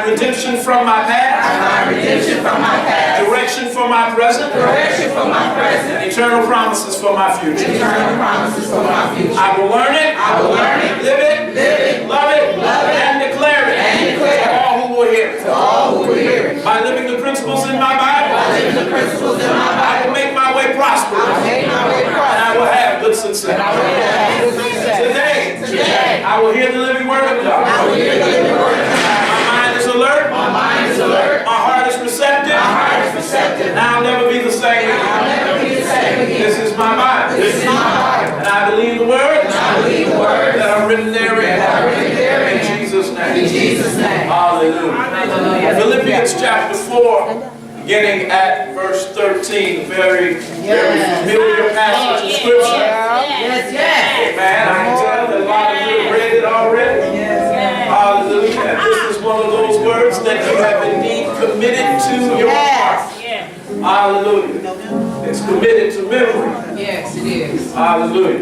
Redemption from my past. Redemption from my past. Direction for my present. Direction for my present. Eternal promises for my future. Eternal promises for my future. I will learn it. I will learn it. Live it. Live it. Love it. Love it. And declare it. And declare it. To all who will hear it. To all who will hear it. By living the principles in my Bible. By living the principles in my Bible. I will make my way prosperous. I will make my way prosperous. And I will have good success. And I will have good success. Today, I will hear the living word of God. I will hear the living word of God. My mind is alert. My mind is alert. My heart is receptive. My heart is receptive. And I'll never be the same again. I'll never be the same again. This is my Bible. This is my Bible. And I believe the words. And I believe the words that are written therein. that are written therein. In Jesus' name. In Jesus' name. Hallelujah. Hallelujah. Philippians chapter 4, beginning at verse 13. Very familiar passage of scripture. Yes, yes. Amen. I can tell that a lot of you have read it already. Hallelujah. And this is one of those words that you have indeed committed to your heart. Hallelujah. It's committed to memory. Yes, it is. Hallelujah.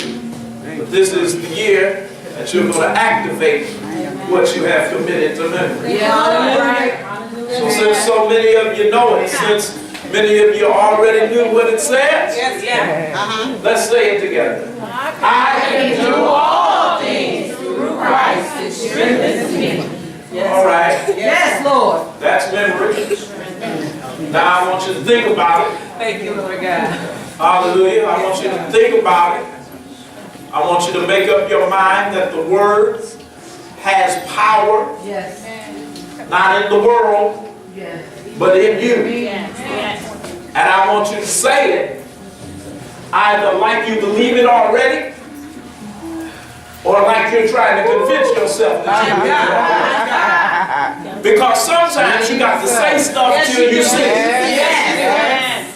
But this is the year that you're going to activate what you have committed to memory. So since so many of you know it, since many of you already knew what it says, let's say it together. I can do all things Through Christ that strengthens me. All right. Yes, Lord. That's memory. Now I want you to think about it. Thank you, Lord God. Hallelujah. I want you to think about it. I want you to make up your mind that the Word has power, Yes. not in the world, Yes. but in you. And I want you to say it either like you believe it already or like you're trying to convince yourself that you believe it already. Because sometimes you got to say stuff till you see it.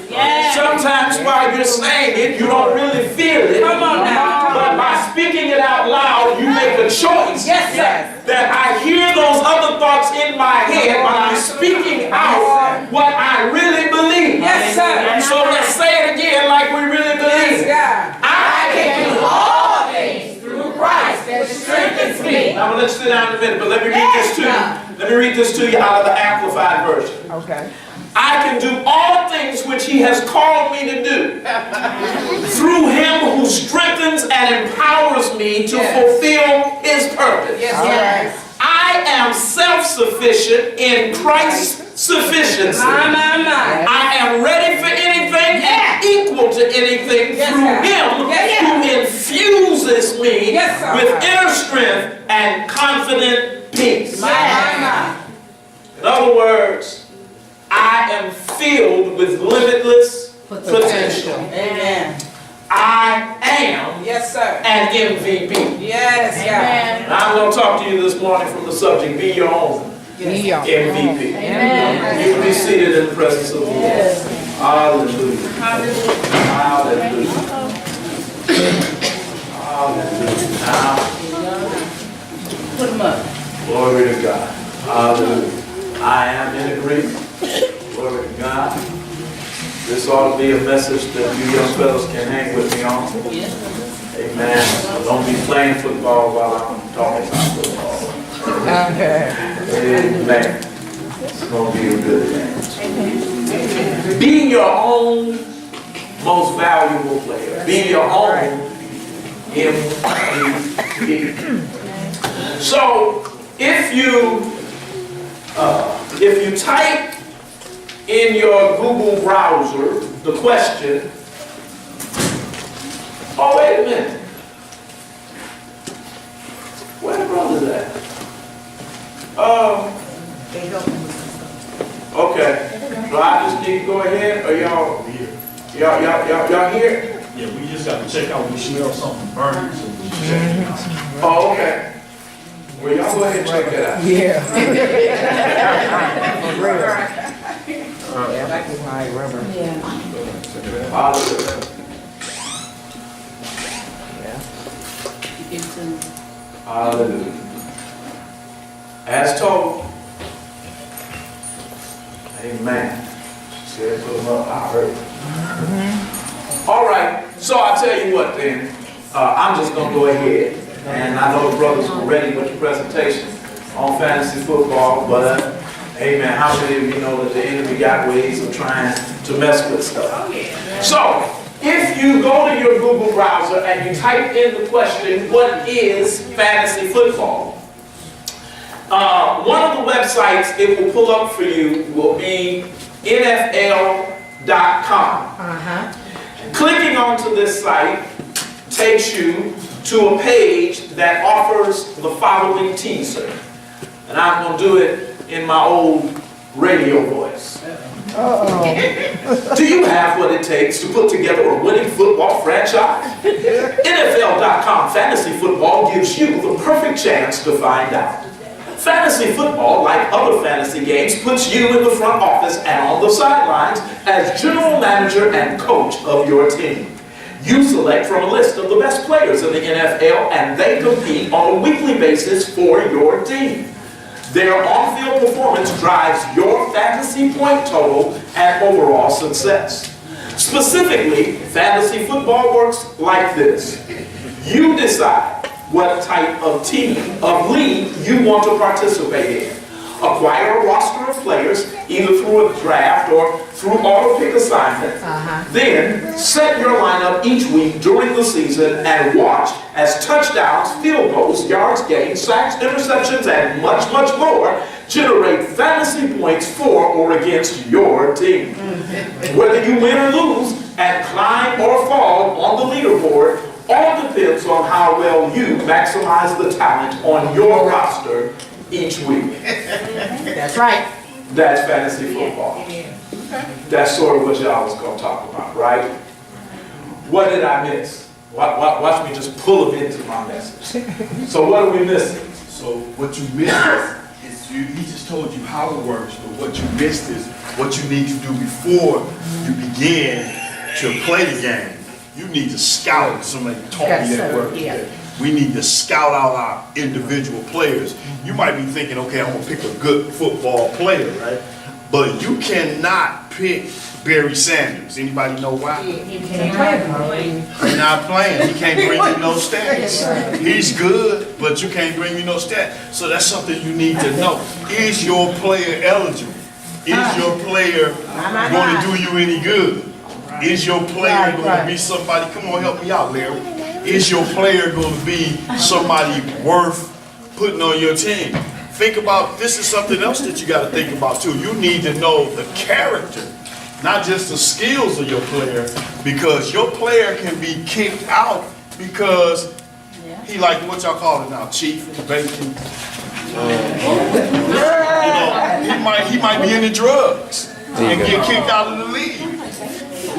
Sometimes while you're saying it, you don't really feel it. Come on now. But by speaking it out loud, you make a choice. Yes, sir. That I hear those other thoughts in my head, but I'm speaking out what I really believe. Yes, sir. So let's say it again like we really believe. God. I can do all things through Christ that strengthens me. Now I'm going to sit down in a minute, but let me read this to you. Let me read this to you out of the Amplified Version. Okay. I can do all things which He has called me to do through Him who strengthens and empowers me to fulfill His purpose. Yes. I am self-sufficient in Christ's sufficiency. I am ready for anything and equal to anything through Him who infuses me with inner strength and confident peace. In other words, I am filled with limitless potential. Amen. I am an MVP. Yes, God. And I'm going to talk to you this morning from the subject, be your own MVP. Amen. You can be seated in the presence of the Lord. Hallelujah. Hallelujah. Hallelujah. Now, Put them up. glory to God. Hallelujah. I am in agreement. Glory to God. This ought to be a message that you young fellas can hang with me on. Amen. Don't be playing football while I'm talking about football. Amen. It's going to be a good thing. Be your own most valuable player. Be your own MVP. So if you type in your Google browser the question, oh wait a minute, where the brother's at? Okay, so I just need to go ahead, or y'all here? Yeah, we just got to check out. We smell something burning, so we should check it out. Oh, okay. Well, y'all go ahead and check it out. Yeah. Hallelujah. Hallelujah. As told. Amen. She said, put them up. I heard it. All right. So I'll tell you what then. I'm just going to go ahead. And I know the brothers were ready with the presentation on fantasy football. But, amen. How many of you know that the enemy got ways of trying to mess with stuff? So, if you go to your Google browser and you type in the question, what is fantasy football? One of the websites it will pull up for you will be NFL.com. Clicking onto this site takes you to a page that offers the following teaser. And I'm going to do it in my old radio voice. Do you have what it takes to put together a winning football franchise? NFL.com Fantasy Football gives you the perfect chance to find out. Fantasy football, like other fantasy games, puts you in the front office and on the sidelines as general manager and coach of your team. You select from a list of the best players in the NFL and they compete on a weekly basis for your team. Their on-field performance drives your fantasy point total and overall success. Specifically, fantasy football works like this. You decide what type of league you want to participate in. Acquire a roster of players, either through a draft or through auto-pick assignment. Then set your lineup each week during the season and watch as touchdowns, field goals, yards gained, sacks, interceptions, and much, much more generate fantasy points for or against your team. Whether you win or lose and climb or fall on the leaderboard all depends on how well you maximize the talent on your roster each week. That's right. That's fantasy football. That's sort of what y'all was going to talk about, right? What did I miss? Watch me just pull them into my message. So what are we missing? So what you missed is he just told you how it works, but what you missed is what you need to do before you begin to play the game. You need to scout. Somebody taught me that word today. We need to scout out our individual players. You might be thinking, okay, I'm gonna pick a good football player, right? But you cannot pick Barry Sanders. Anybody know why? You can't play. He's not playing. He can't bring you no stats. He's good, but you can't bring me no stats. So that's something you need to know. Is your player eligible? Is your player going to do you any good? Is your player going to be somebody? Come on, help me out, Larry. Is your player going to be somebody worth putting on your team? Think about, this is something else that you got to think about too. You need to know the character, not just the skills of your player, because your player can be kicked out because he like, what y'all call it now, chief, bacon. He might be into drugs and get kicked out of the league.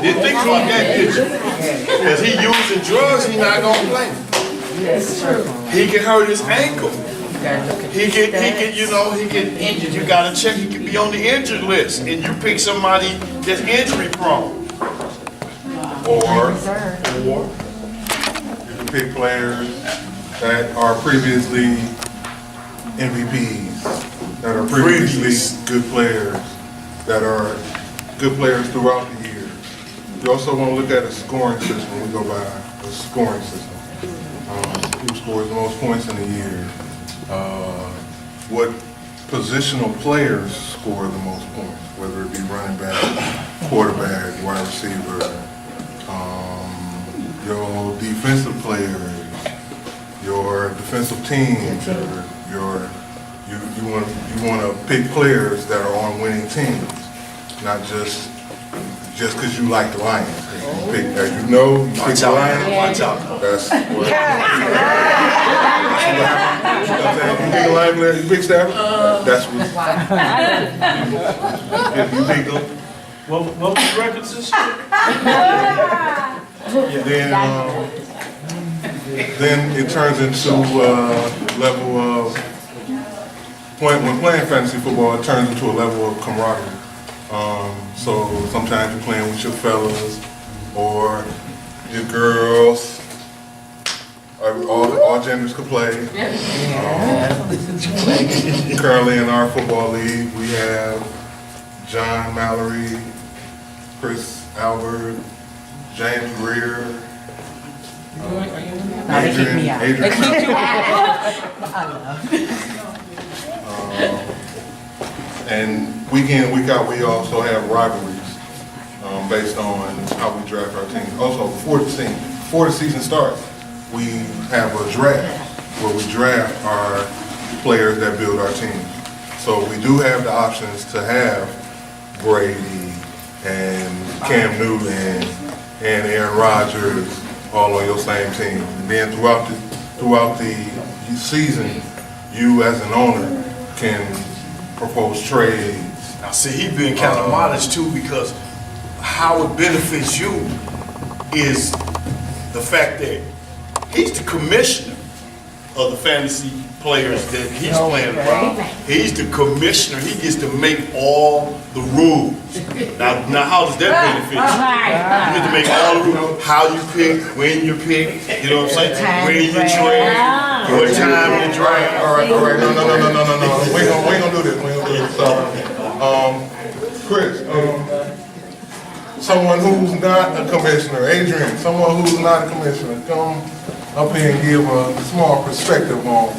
Didn't think about that, did you? Because he using drugs, he's not gonna play. He can hurt his ankle. He get injured. You gotta check. He could be on the injured list, and you pick somebody that's injury prone. Or you can pick players that are previously MVPs, that are previously good players, that are good players throughout the year. You also want to look at a scoring system. We go by a scoring system. Who scores the most points in a year? What positional players score the most points, whether it be running back, quarterback, wide receiver, your defensive players, your defensive teams, you want to pick players that are on winning teams, not just because you like the Lions. You pick, as you know, you pick the Lions. Watch out. That's what you pick the Lions player, you pick Stafford. That's what you pick them. What was the records this Then it turns into a level of when playing fantasy football, it turns into a level of camaraderie. So sometimes you're playing with your fellas or your girls. All genders could play. Currently in our football league, we have John Mallory, Chris Albert, James Greer, Adrian. And week in, week out, we also have rivalries based on how we draft our teams. Also, before the season starts, we have a draft where we draft our players that build our team. So we do have the options to have Brady and Cam Newton and Aaron Rodgers all on your same team. And then throughout the season, you as an owner can propose trades. Now, see, he being kind of modest too, because how it benefits you is the fact that he's the commissioner of the fantasy players that he's playing around. He's the commissioner. He gets to make all the rules. Now how does that benefit you? You get to make all the rules. How you pick, when you pick, you know what I'm saying? When you trade, what time you draft. All right, no. We ain't gonna do this. We ain't gonna do this. So, Chris, someone who's not a commissioner, Adrian, someone who's not a commissioner, come up here and give a small perspective on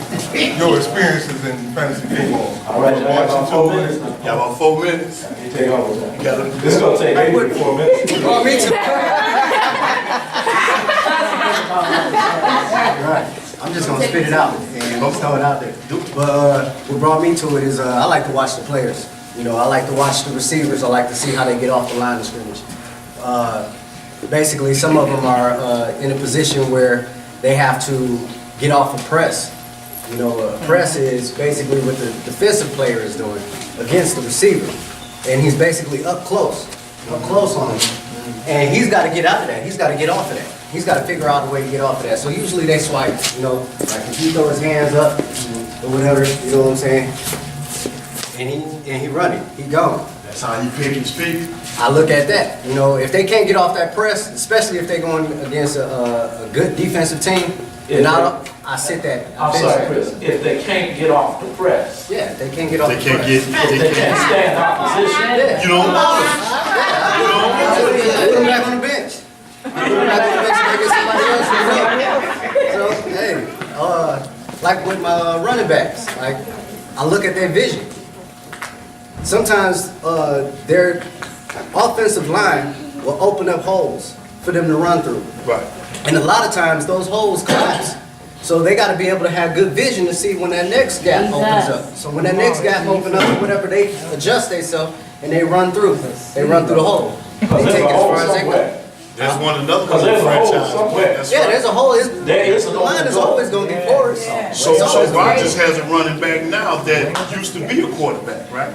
your experiences in fantasy football. All right, y'all got about 4 minutes. You got about 4 minutes. You take over. You got to This is gonna take 4 minutes. Oh, me too. Right. I'm just gonna spit it out and just throw it out there. But what brought me to it is I like to watch the players. You know, I like to watch the receivers. I like to see how they get off the line of scrimmage. Basically, some of them are in a position where they have to get off a press. You know, a press is basically what the defensive player is doing against the receiver. And he's basically up close on him. And he's got to get out of that. He's got to get off of that. He's got to figure out a way to get off of that. So usually they swipe, you know, like if he throw his hands up or whatever, you know what I'm saying? And he running, he gone. That's how you pick and speak. I look at that. You know, if they can't get off that press, especially if they're going against a good defensive team, then I sit that. I'm sorry, Chris. If they can't get off the press, Yeah, they can't get off They the can't press. get. they can't stand opposition. Yeah. You don't want it. Put them back on the bench. Put them back on the bench and get somebody else to go. So, hey, like with my running backs, like I look at their vision. Sometimes their offensive line will open up holes for them to run through. Right. And a lot of times those holes collapse. So they got to be able to have good vision to see when that next gap opens up. So when that next gap opens up or whatever, they adjust themselves and they run through. They run through the hole. They Because take there's it a as hole far as they go. somewhere. There's another Because there's a hole somewhere. That's Yeah, right. there's a hole. There is a The line is hole. always going to be porous. So Rodgers has a running back now that used to be a quarterback, right?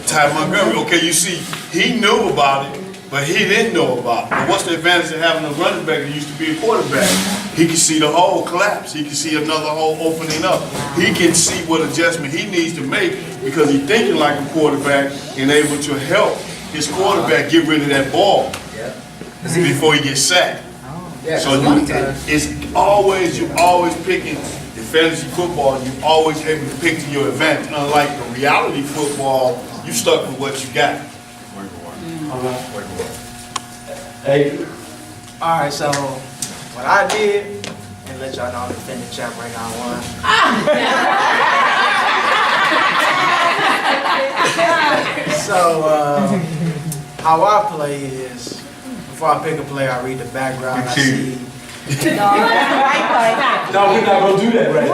Ty Montgomery. Okay, you see, he knew about it, but he didn't know about it. But what's the advantage of having a running back that used to be a quarterback? He can see the hole collapse. He can see another hole opening up. He can see what adjustment he needs to make because he's thinking like a quarterback and able to help his quarterback get rid of that ball before he gets sacked. Yeah, So a lot of times. you're always picking in fantasy football, you're always able to pick to your advantage. Unlike the reality football, you stuck with what you got. Hey, All right, so what I did, and let y'all know I'm the defending champ right now, So how I play is, before I pick a player, I read the background, I see. No, we're not gonna do that right.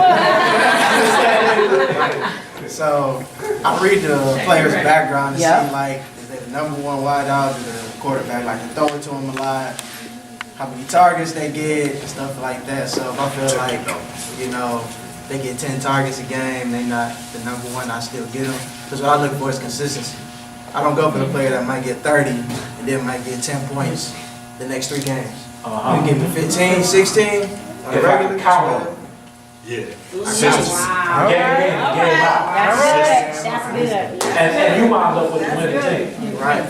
So, I read the player's background to see, like, is they the number one wide out, is the quarterback, like, to throw it to him a lot, how many targets they get, and stuff like that. So, if I feel like, you know, they get 10 targets a game, they not the number one, I still get them. Because what I look for is consistency. I don't go for the player that might get 30 and then might get 10 points the next 3 games. You get me 15, 16, on a If I regular can count them. Yeah. Game in, game out. That's good. And you wound up with the winning team. Right.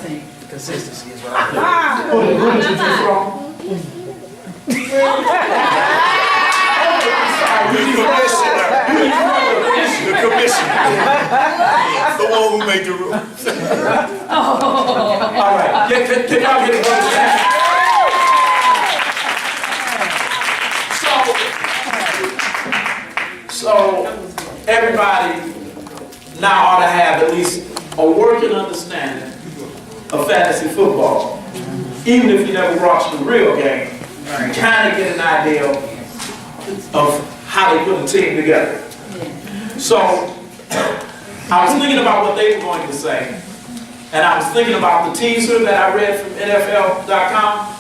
Consistency is what I look Who did you just from? The commissioner. The one who made the rules. All right, can y'all get a vote for that? So everybody now ought to have at least a working understanding of fantasy football. Even if you never watched the real game, you kind of get an idea of how they put a team together. So I was thinking about what they were going to say, and I was thinking about the teaser that I read from NFL.com,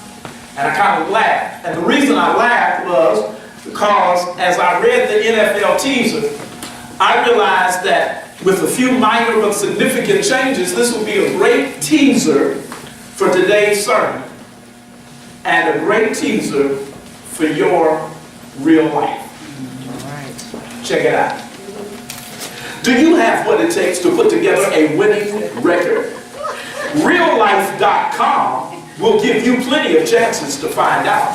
and I kind of laughed. And the reason I laughed was because as I read the NFL teaser, I realized that with a few minor but significant changes, this will be a great teaser for today's sermon and a great teaser for your real life. Check it out. Do you have what it takes to put together a winning record? RealLife.com will give you plenty of chances to find out.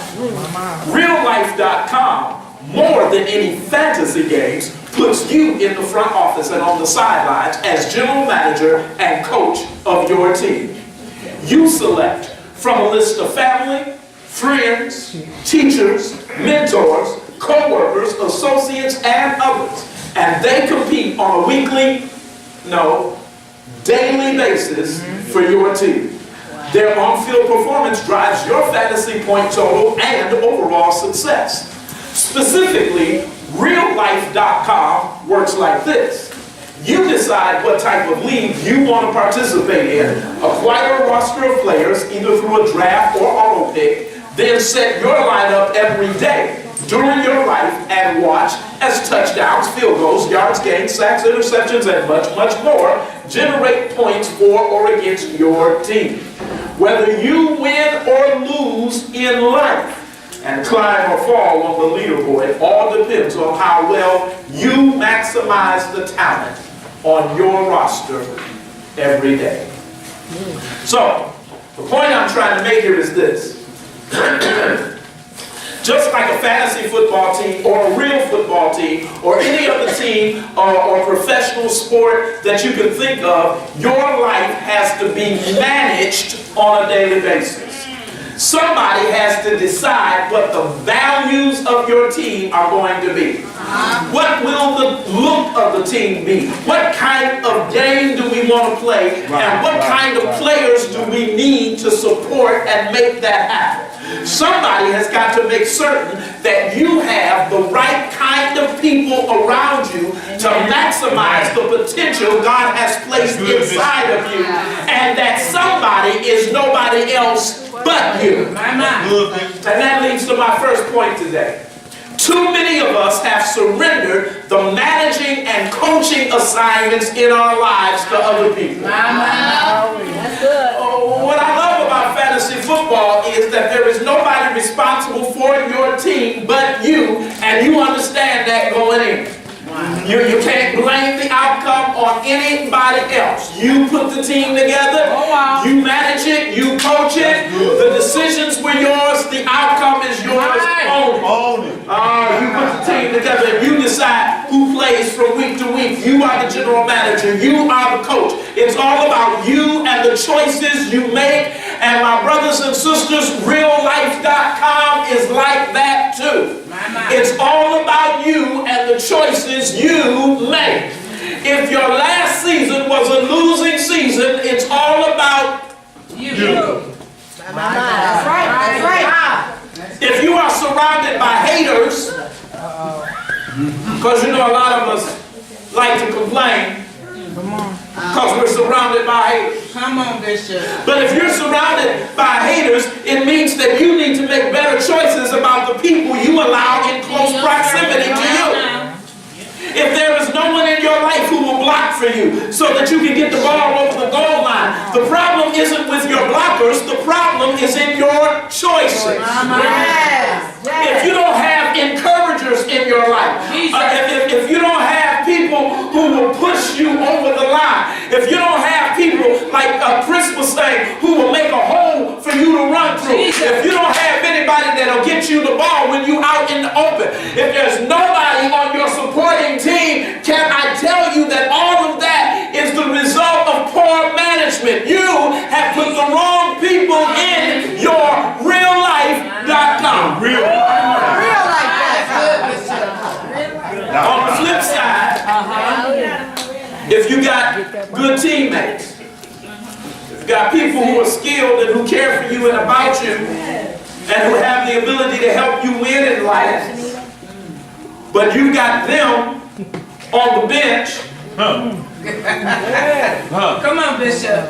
RealLife.com, more than any fantasy games, puts you in the front office and on the sidelines as general manager and coach of your team. You select from a list of family, friends, teachers, mentors, co-workers, associates, and others. And they compete on a weekly, no, daily basis for your team. Their on-field performance drives your fantasy point total and overall success. Specifically, RealLife.com works like this. You decide what type of league you want to participate in, acquire a roster of players either through a draft or auto pick, then set your lineup every day during your life and watch as touchdowns, field goals, yards gained, sacks, interceptions, and much, much more generate points for or against your team. Whether you win or lose in life and climb or fall on the leaderboard, it all depends on how well you maximize the talent on your roster every day. So, the point I'm trying to make here is this. Just like a fantasy football team or a real football team or any other team or professional sport that you can think of, your life has to be managed on a daily basis. Somebody has to decide what the values of your team are going to be. What will the look of the team be? What kind of game do we want to play? And what kind of players do we need to support and make that happen? Somebody has got to make certain that you have the right kind of people around you to maximize the potential God has placed inside of you, and that somebody is nobody else but you. And that leads to my first point today. Too many of us have surrendered the managing and coaching assignments in our lives to other people. What I love about fantasy football is that there is nobody responsible for your team but you, and you understand that going in. You can't blame the outcome on anybody else. You put the team together, you manage it, you coach it, the decisions were yours, the outcome is yours. Own it. You put the team together and you decide who plays from week to week. You are the general manager, you are the coach. It's all about you and the choices you make. And my brothers and sisters, RealLife.com is like that too. It's all about you and the choices you make. If your last season was a losing season, it's all about you we're surrounded by haters. Come on, Bishop. But if you're surrounded by haters, it means that you need to make better choices about the people you allow in close proximity to you. If there is no one in your life who will block for you so that you can get the ball over the goal line, the problem isn't with your blockers, the problem is in your choices. If you don't have encouragers in your life, if you don't have people who will push you over the line, if you don't have people like Chris was saying who will make a hole for you to run through, if you don't have anybody that'll get you the ball when you out in the open, if there's nobody on your supporting team, can I tell you that all of that is the result of poor management? You have put the wrong people in your reallife.com. Real. On the flip side, if you got good teammates, if you got people who are skilled and who care for you and about you, and who have the ability to help you win in life, but you got them on the bench, Come on, Bishop.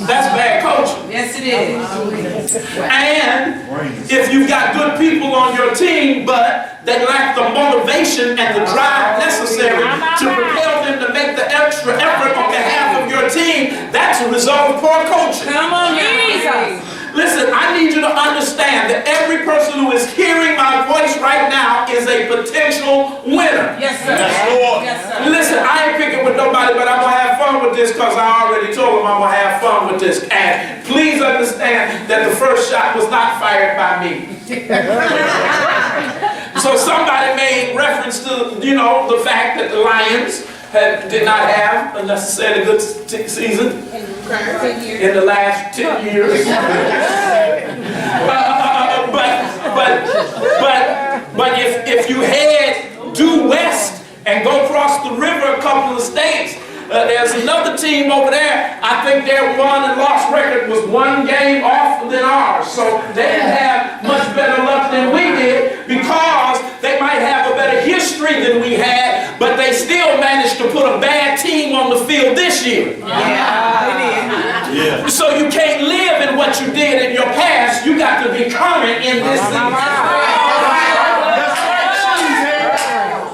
that's bad coaching. Yes, it is. And if you've got good people on your team, but they lack the motivation and the drive necessary to propel them to make the extra effort on behalf of your team, that's a result of poor coaching. Come on, Jesus. Listen, I need you to understand that every person who is hearing my voice right now is a potential winner. Yes, sir. Yes, Lord. Yes, sir. Listen, I ain't picking with nobody, but I'm going to have fun with this because I already told them I'm going to have fun with this. And please understand that the first shot was not fired by me. So somebody made reference to, the fact that the Lions did not have a necessarily good season in the last 10 years. But if you head due west and go across the river a couple of states, there's another team over there. I think their won and lost record was one game off than ours. So they didn't have much better luck than we did because they might have a better history than we had, but they still managed to put a bad team on the field this year. Yeah. So you can't live in what you did in your past. You got to be current in this season.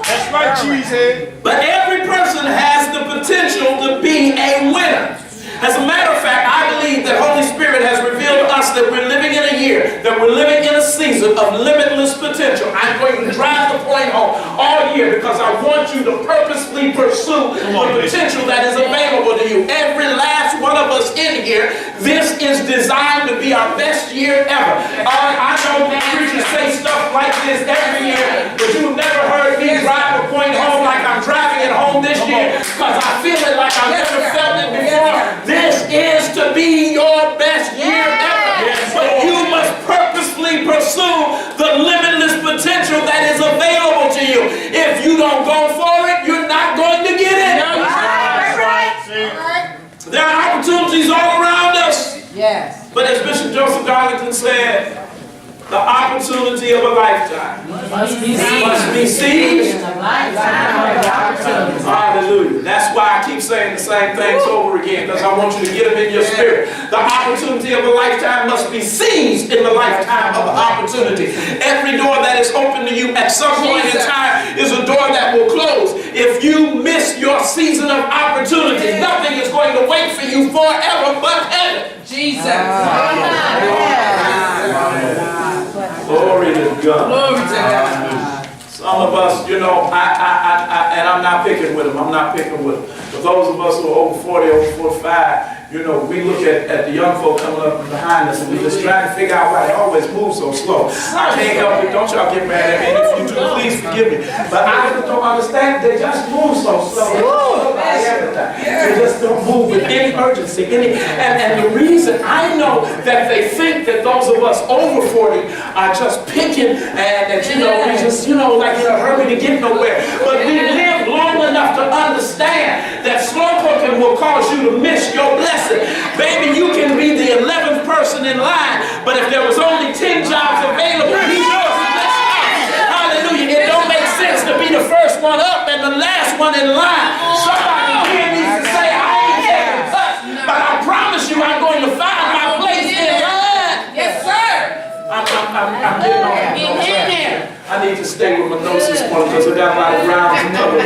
That's right, cheesehead. But every person has the potential to be a winner. As a matter of fact, I believe that Holy Spirit has revealed to us that we're living in a year, that we're living in a season of limitless potential. I'm going to drive the point home all year because I want you to purposely pursue the potential that is available to you. Every last one of us in here, this is designed to be our best year ever. I know preachers say stuff like this every year, but you've never heard me drive a point home like I'm driving it home this year because I feel it like I've never felt it before. This is to be your best year ever. But you must purposefully pursue the limitless potential that is available to you. If you don't go for it, you're not going to get it. There are opportunities all around us. Yes. But as Bishop Joseph Darlington said, the opportunity of a lifetime must be seized. Hallelujah. That's why I keep saying the same things over again, because I want you to get them in your spirit. The opportunity of a lifetime must be seized in the lifetime of opportunity. Every door that is open to you at some point in time is a door that will close. If you miss your season of opportunity, nothing is going to wait for you forever but heaven. Jesus. Glory to God. Glory to God. Some of us, and I'm not picking with them. I'm not picking with them. But those of us who are over 40, over 45, we look at the young folk coming up behind us and we just try to figure out why they always move so slow. I can't help it. Don't y'all get mad at me. If you do, please forgive me. But I just don't understand. They just move so slow. They just don't move with any urgency. And the reason I know that they think that those of us over 40 are just picking and we just, like in a hurry to get nowhere. But we live long enough to understand that slow cooking will cause you to miss your blessing. Baby, you can be the 11th person in line, but if there was only 10 jobs available, he knows the best job. Hallelujah. It don't make sense to be the first one up and the last one in line. Somebody here needs to say, I ain't taking to stay with my notes this morning because I got a lot of ground to cover.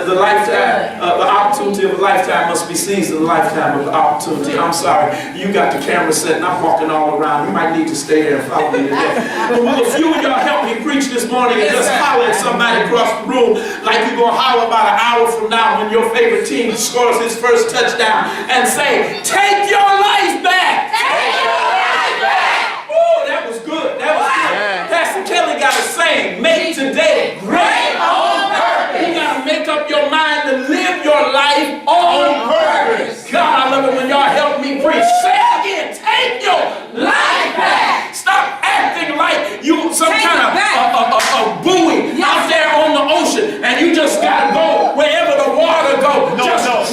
The lifetime, the opportunity of a lifetime must be seized in the lifetime of the opportunity. I'm sorry, you got the camera set and I'm walking all around. You might need to stay there and follow me today. But will a few of y'all help me preach this morning and just holler at somebody across the room like you're going to holler about an hour from now when your favorite team scores his first touchdown and say, take your life back! Take your life back! Oh, that was good. That was good. Pastor Kelly got a saying, make today great on purpose. You got to make up your mind to live your life on purpose. God, I love it when y'all help me preach. Say it again. Take your life back. Stop acting like you some kind of buoy out there on the ocean and you just got to go wherever the water goes.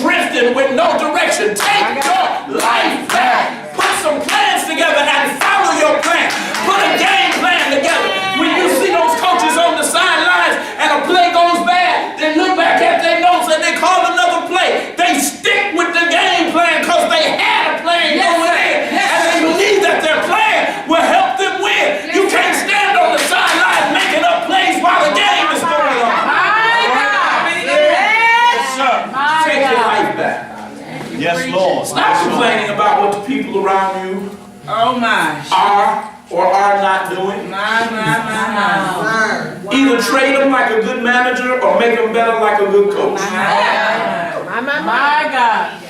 Drifting with no direction. Take your life back. Put some plans together and follow your plan. Put a game plan together. When you see those coaches on the sidelines and a play goes bad, they look back at their notes and they call another play. They stick with the game plan because they had a plan going in. And they believe that their plan will help them win. You can't stand on the sideline making up plays while the game is going on. Take your life back. Yes, Lord. Stop complaining about what the people around you Oh my. are or are not doing. Either trade them like a good manager or make them better like a good coach. My God.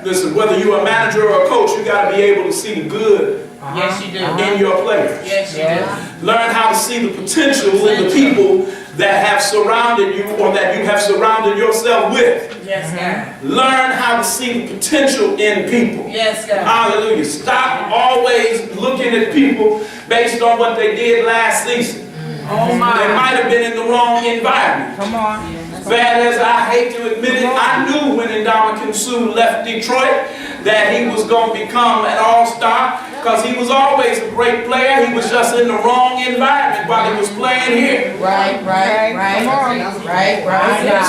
Listen, whether you're a manager or a coach, you got to be able to see the good Yes, you do. in your players. Yes, you do. Learn how to see the potential in the people that have surrounded you or that you have surrounded yourself with. Yes, God. Learn how to see the potential in people. Yes, God. Hallelujah. Stop always looking at people based on what they did last season. Oh They my. might have been in the wrong environment. Come on. Bad as I hate to admit it, I knew when Ndamukong Suh left Detroit that he was going to become an all-star because he was always a great player. He was just in the wrong environment while he was playing here. Right.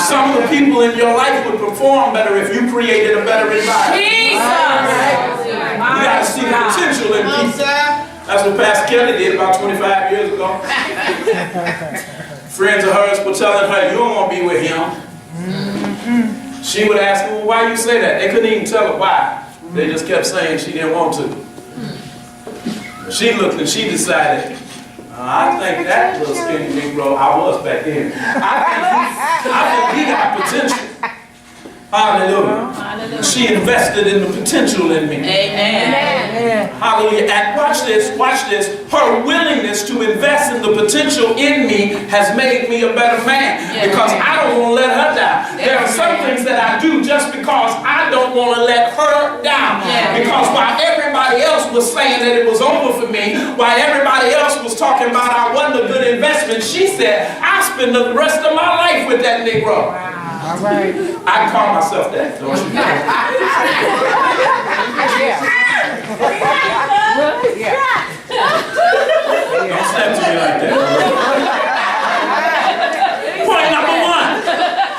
Some of the people in your life would perform better if you created a better environment. Jesus. You got to see the potential in people. That's what Pastor Kelly did about 25 years ago. Friends of hers were telling her, you don't want to be with him. She would ask them, well, why you say that? They couldn't even tell her why. They just kept saying she didn't want to. She looked and she decided, I think that little skinny Negro, I was back then, I think he got potential. Hallelujah. She invested in the potential in me. Amen. Hallelujah. And watch this. Her willingness to invest in the potential in me has made me a better man because I don't want to let her down. There are some things that I do just because I don't want to let her down. Because while everybody else was saying that it was over for me, while everybody else was talking about I wasn't a good investment, she said, I spend the rest of my life with that Negro. All right. I call myself that, don't you know? Don't step to me like that. Point number one,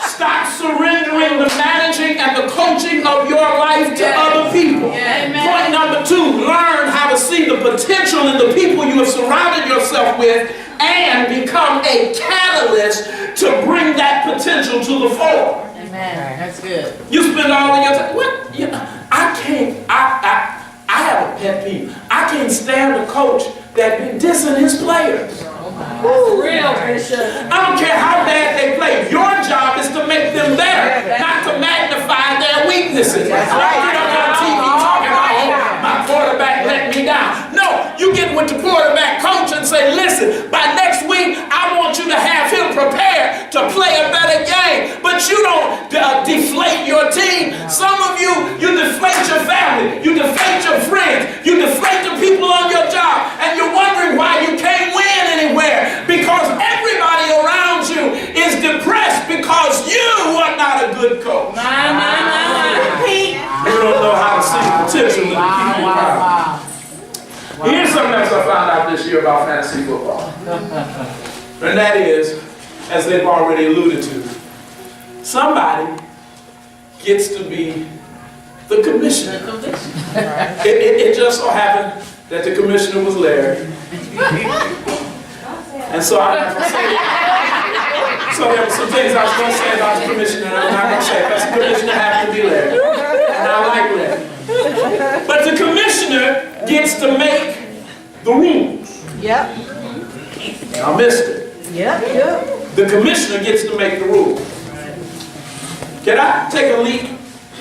stop surrendering the managing and the coaching of your life to other people. Point number two, learn how to see the potential in the people you have surrounded yourself with and become a catalyst to bring that potential to the fore. Amen. That's good. You spend all of your time, what? You know, I have a pet peeve. I can't stand a coach that be dissing his players. Real, Bishop. I don't care how bad they play. Your job is to make them better, not to magnify their weaknesses. Get up on TV talking about, oh, my quarterback let me down. No, you get with the quarterback coach and say, listen, by next week, I want you to have him prepared to play a better game. But you don't deflate your team. Some of you deflate your family. You deflate your friends. You deflate the people on your job. And you're wondering why you can't win anywhere. Because everybody around you is depressed because you are not a good coach. You don't know how to see the potential in the people around. Here's something else I found out this year about fantasy football. And that is, as they've already alluded to, somebody gets to be the commissioner. It just so happened that the commissioner was Larry. And so I'm not going to say that. So there were some things I was going to say about the commissioner, and I'm not going to say it, because the commissioner happened to be there. And I like that. But the commissioner gets to make the rules. Yep. I missed it. Yep. The commissioner gets to make the rules. Can I take a leap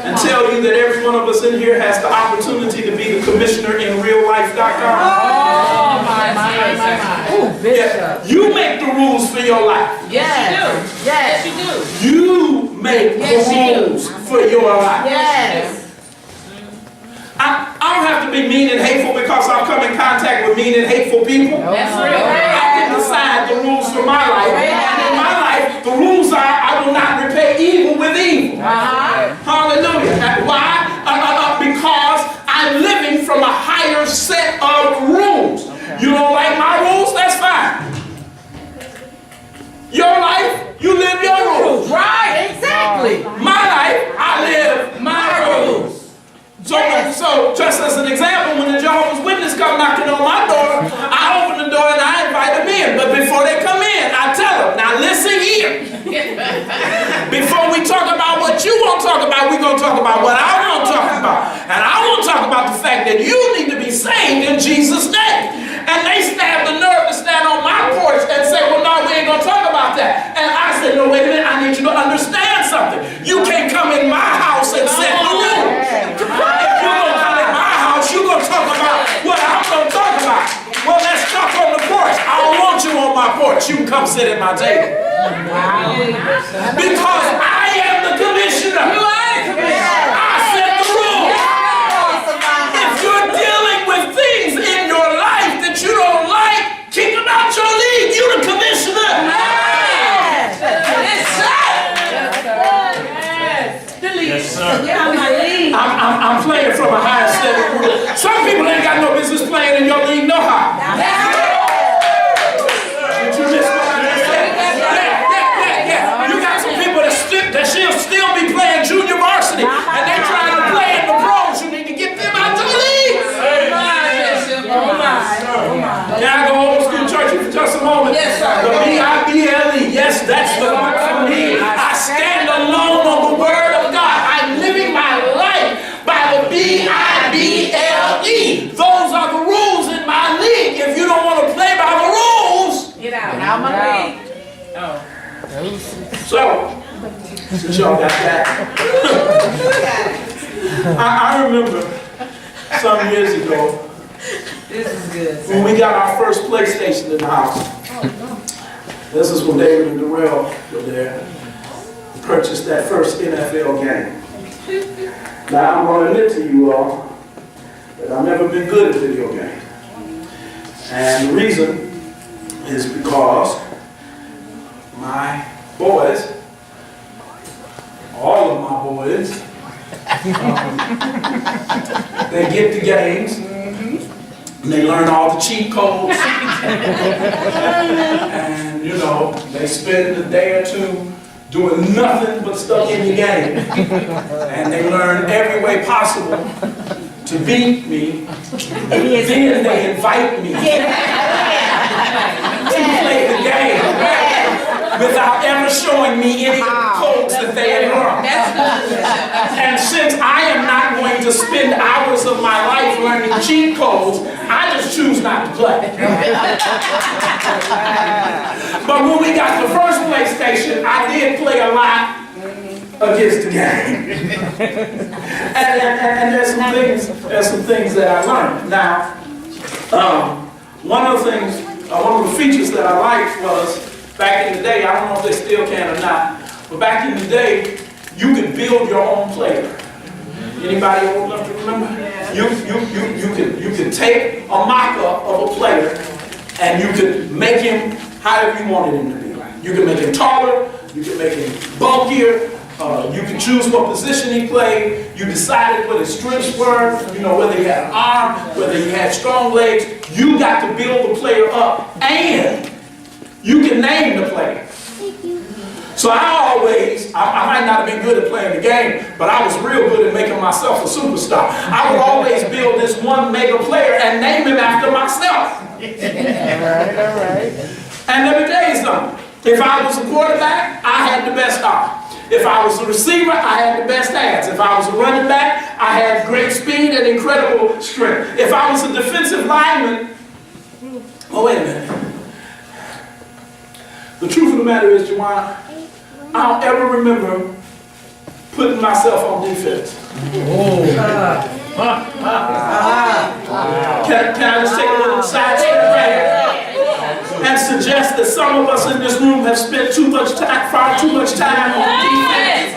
and tell you that every one of us in here has the opportunity to be the commissioner in reallife.com? Oh, my. Oh, Bishop. Yeah, you make the rules for your life. Yes. Yes, you do. You make the rules for your life. Yes. I don't have to be mean and hateful because I've come in contact with mean and hateful people. That's real. I can decide the rules for my life. And in my life, the rules are I will not repay evil with evil. Hallelujah. And why? Because I'm living from a higher set of rules. You don't like my rules? That's fine. Your life, you live your rules. Right. Exactly. My life, I live my rules. So just as an example, when the Jehovah's Witness come knocking on my door, I open the door and I invite them in. But before they come in, I tell them, now listen here. Before we talk about what you want to talk about, we're going to talk about what I want to talk about. And I want to talk about the fact that you need to be saved in Jesus' name. And they have the nerve to stand on my porch and say, well, no, we ain't going to talk about that. And I said, no, wait a minute, I need you to understand something. You can't come in my house and set the rules. If you're going to come in my house, you're going to talk about what I'm going to talk about. Well, let's talk on the porch. I don't want you on my porch. You can come sit at my table. Because I am the commissioner. You are the commissioner. I set the rules. If you're dealing with things in your life that you don't like, kick them out your league. You're the commissioner. Yes, sir. I'm playing from a higher set of rules. Some people ain't got no business playing in your league, no how. Did you miss what I just said? Yeah. You got some people that should still be playing junior varsity, and they trying to play in the pros. You need to get them out your league. Can I go old school church for just a moment? Yes, sir. The B-I-B-L-E. Yes, that's the one for me. I stand alone on the word of God. I'm living my life by the B-I-B-L-E. Those are the rules in my league. If you don't want to play by the rules, Get out. Out my league. so, since y'all got that, I remember some years ago This is good. when we got our first PlayStation in the house. This is when David and Darrell were there. Purchased that first NFL game. Now I'm going to admit to you all that I've never been good at video games. And the reason is because my boys, all of my boys, they get the games, and they learn all the cheat codes, and you know, they spend a day or two doing nothing but stuff in the game, and they learn every way possible to beat me. Then they invite me to play the game without ever showing me any of the codes that they had learned. And since I am not going to spend hours of my life learning cheat codes, I just choose not to play. But when we got the first PlayStation, I did play a lot against the game. and there's some things that I learned. Now, one of the features that I liked was, back in the day, I don't know if they still can or not, but back in the day, you could build your own player. Anybody old enough to remember? You could take a mock-up of a player and you could make him however you wanted him to be. You could make him taller, you could make him bulkier, you could choose what position he played, you decided what his strengths were, you know, whether he had an arm, whether he had strong legs. You got to build the player up, and you can name the player. So I might not have been good at playing the game, but I was real good at making myself a superstar. I would always build this one mega player and name him after myself. All right. And let me tell you something. If I was a quarterback, I had the best arm. If I was a receiver, I had the best hands. If I was a running back, I had great speed and incredible strength. If I was a defensive lineman, oh, wait a minute. The truth of the matter is, Juwan, I don't ever remember putting myself on defense. Can I just take a little side step right and suggest that some of us in this room have spent far too much time on defense?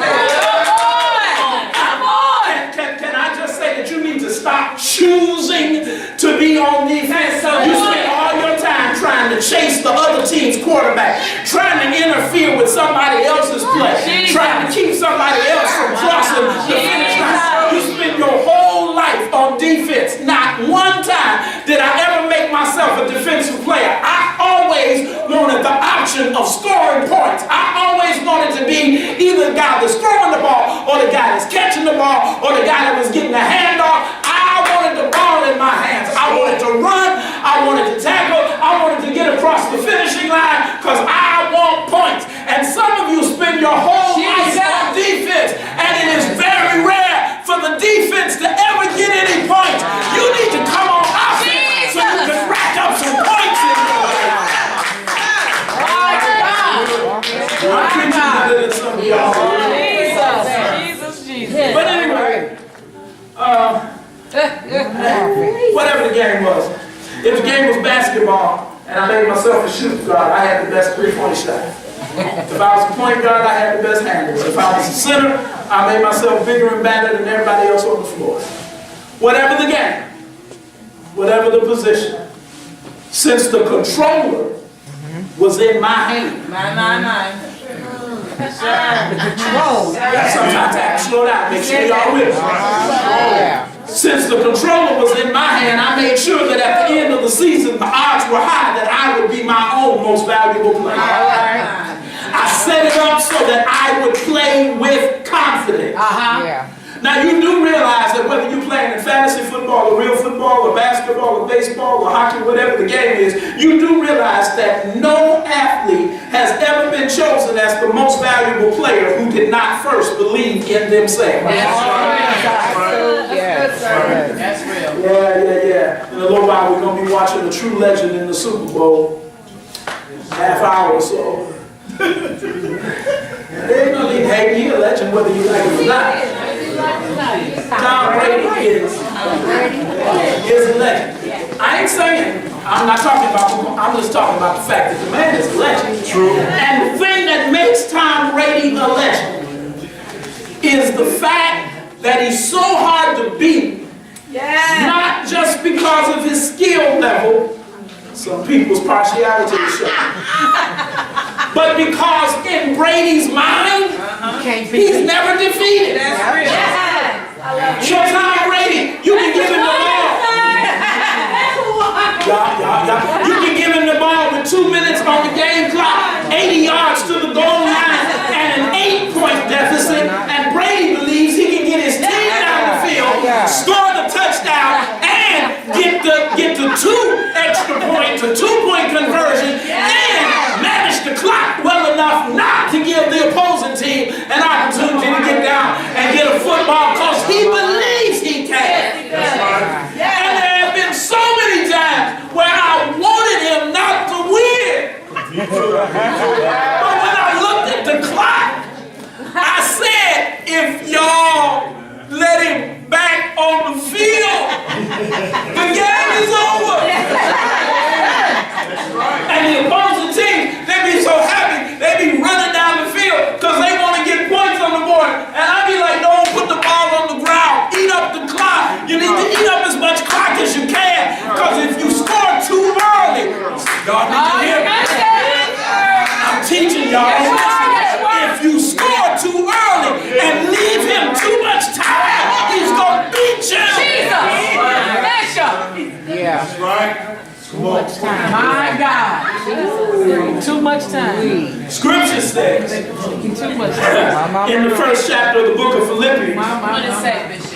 Can I just say that you need to stop choosing to be on defense? You spend all your time trying to chase the other team's quarterback, trying to interfere with somebody else's play, trying to keep somebody else from crossing the finish line. You spend your whole life on defense. Not one time did I ever make myself a defensive player. I always wanted the option of scoring points. I always wanted to be either the guy that's throwing the ball, or the guy that's catching the ball, or the guy that was getting the handoff. I wanted the ball in my hands. I wanted to run. I wanted to tackle. I wanted to get across the finishing line because I want points. And some of you spend your whole life on defense, and it is very rare for the defense to ever get any points. You need to come on offense so you can rack up some points in your life. I'm preaching better than some of y'all. Jesus. But anyway, whatever the game was. If the game was basketball and I made myself a shooting guard, I had the best three-point shot. If I was a point guard, I had the best handles. If I was a center, I made myself bigger and badder than everybody else on the floor. Whatever the game, whatever the position, since the controller was in my hand. The control. Sometimes I have to slow down, make sure y'all with me. Since the controller was in my hand, I made sure that at the end of the season, the odds were high that I would be my own most valuable player. I set it up so that I would play with confidence. Now you do realize that whether you're playing in fantasy football or real football or basketball or baseball or hockey, whatever the game is, you do realize that no athlete has ever been chosen as the most valuable player who did not first believe in themselves. That's real. Yeah. In a little while we're going to be watching a true legend in the Super Bowl. Half hour or so. There's no need to hate me, a legend whether you like it or not. Tom Brady is a legend. I ain't saying, I'm not talking about, I'm just talking about the fact that the man is a legend. True. And the thing that makes Tom Brady a legend is the fact that he's so hard to beat. Not just because of his skill level, some people's partiality is shown, but because in Brady's mind, he's never defeated. So Tom Brady, you can give him the ball. You can give him the ball with 2 minutes on the game clock, 80 yards to the goal line, and an 8-point deficit, and Brady believes he can get his team down the field, score the touchdown, and get the 2 extra points, a 2-point conversion, and manage the clock well enough not to give the opposing team an opportunity to get down and get a football because he believes he can. And there have been so many times where I wanted him not to win. But when I looked at the clock, I said, if y'all let him back on the field, the game is over. And the opposing team, they be so happy, they be running down the field because they want to get points on the board. And I be like, don't put the ball on the ground. Eat up the clock. You need to eat up as much clock as you can because if you score too early, y'all need to hear me. I'm teaching y'all. If you score too early and leave him too much time, he's going to beat you. That's right. My God. Too much time. Scripture says Too much time. in the first chapter of the book of Philippians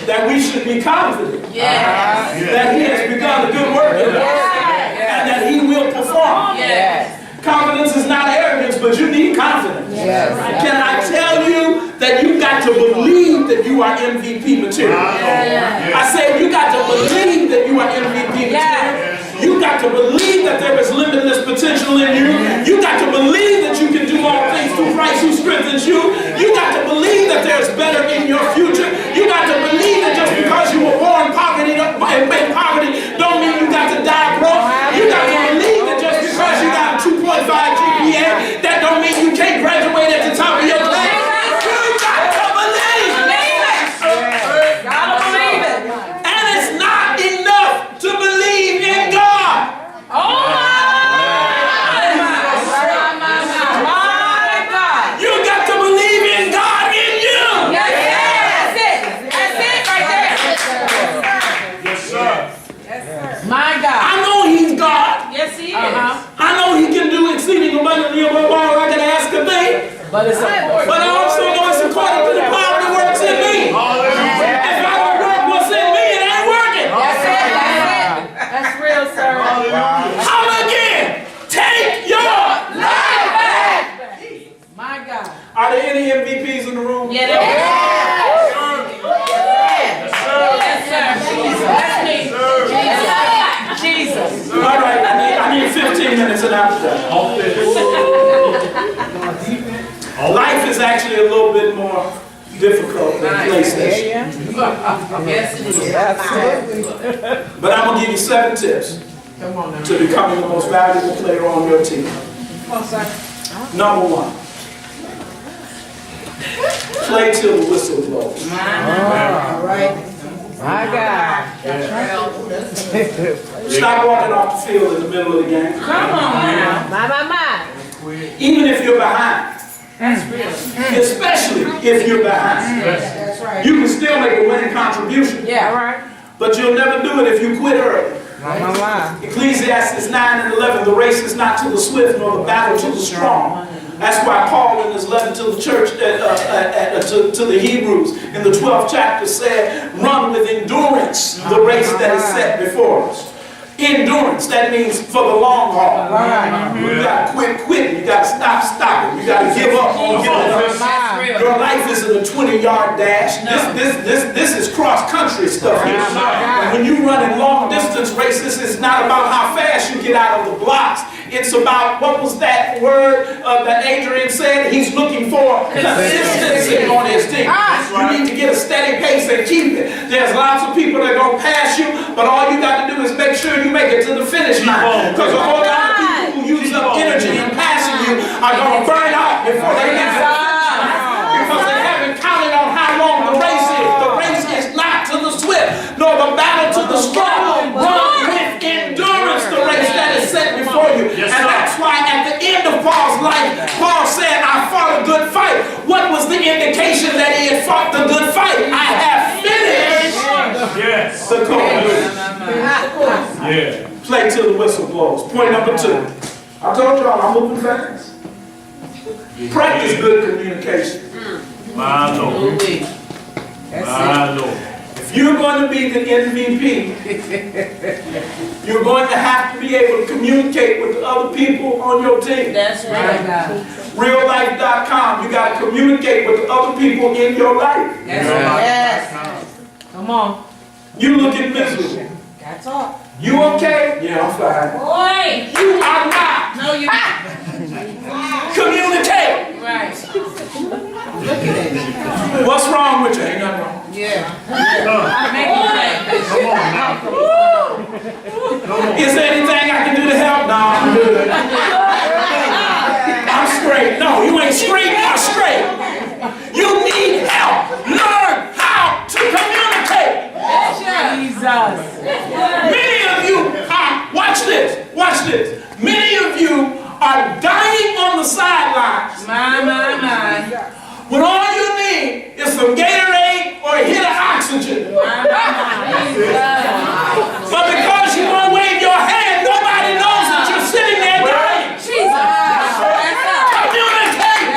that we should be confident that he has begun a good work in us and that he will perform. Confidence is not arrogance, but you need confidence. Can I tell you that you got to believe that you are MVP material? I said you got to believe that you are MVP material. You got to believe that there is limitless potential in you. You got to believe that you can do all things through Christ who strengthens you. You got to believe that there is better in your future. You got to believe that just because you were born poverty don't mean you got to die broke. You got to believe that just because you got a 2.5 GPA, that don't mean you can't graduate at the top of your class. You got to believe. Gotta believe it. And it's not enough to believe in God. Oh my God. You got to believe in God in you. That's it. That's it right there. Yes, sir. My God. I know He's God. Yes, He is. I know He can do exceeding abundantly above all I can ask a thing. But it's But I also know it's according to the power that works in me. If I don't work what's in me, it ain't working. That's it. That's it. That's real, sir. Come again. Take your life back. My God. Are there any MVPs in the room? Yeah, there is. Yes, sir. That's me. Jesus. All right, I need 15 minutes and after that. Life is actually a little bit more difficult than PlayStation. Yes, it is. But I'm going to give you 7 tips Come on now. to becoming the most valuable player on your team. Come on, sir. Number 1. Play till the whistle blows. All right. My God. Stop walking off the field in the middle of the game. Come on now. My. Even if you're behind. That's real. Especially if you're behind. That's right. You can still make a winning contribution. Yeah, all right. But you'll never do it if you quit early. Ecclesiastes 9 and 11, the race is not to the swift nor the battle to the strong. That's why Paul in his letter to the church, to the Hebrews in the 12th chapter said, run with endurance the race that is set before us. Endurance, that means for the long haul. You gotta quit quitting, you gotta stop stopping, you gotta give up on giving up. Your life isn't a 20-yard dash. This is cross-country stuff here. And when you run in long-distance races, it's not about how fast you get out of the blocks. It's about, what was that word that Adrian said? He's looking for consistency on his team. You need to get a steady pace and keep it. There's lots of people that are going to pass you, but all you got to do is make sure you make it to the finish line. Because a whole lot of people who use up energy in passing you are going to burn out before they get to the finish line. Because they haven't counted on how long the race is. The race is not to the swift, nor the battle to the strong. Run with endurance the race that is set before you. And that's why at the end of Paul's life, Paul said, I fought a good fight. What was the indication that he had fought the good fight? I have finished the course. Yeah. Play till the whistle blows. Point number 2. I told y'all I'm moving fast. Practice good communication. My Lord. My Lord. If you're going to be the MVP, you're going to have to be able to communicate with the other people on your team. That's right. Reallife.com, you got to communicate with the other people in your life. Yes. Come on. You looking miserable. That's all. You okay? Yeah, I'm fine. Boy. You are not. No, you're not. Communicate. Right. Look at it. What's wrong with you? Ain't nothing wrong. Yeah. Make Is there anything I can do to help? No, I'm good. I'm straight. No, you ain't straight. I'm straight. You need help. Learn how to communicate. Jesus. Many of you are, watch this. Many of you are dying on the sidelines My. when all you need is some Gatorade or a hit of oxygen. But because you won't wave your hand, nobody knows that you're sitting there dying. Communicate.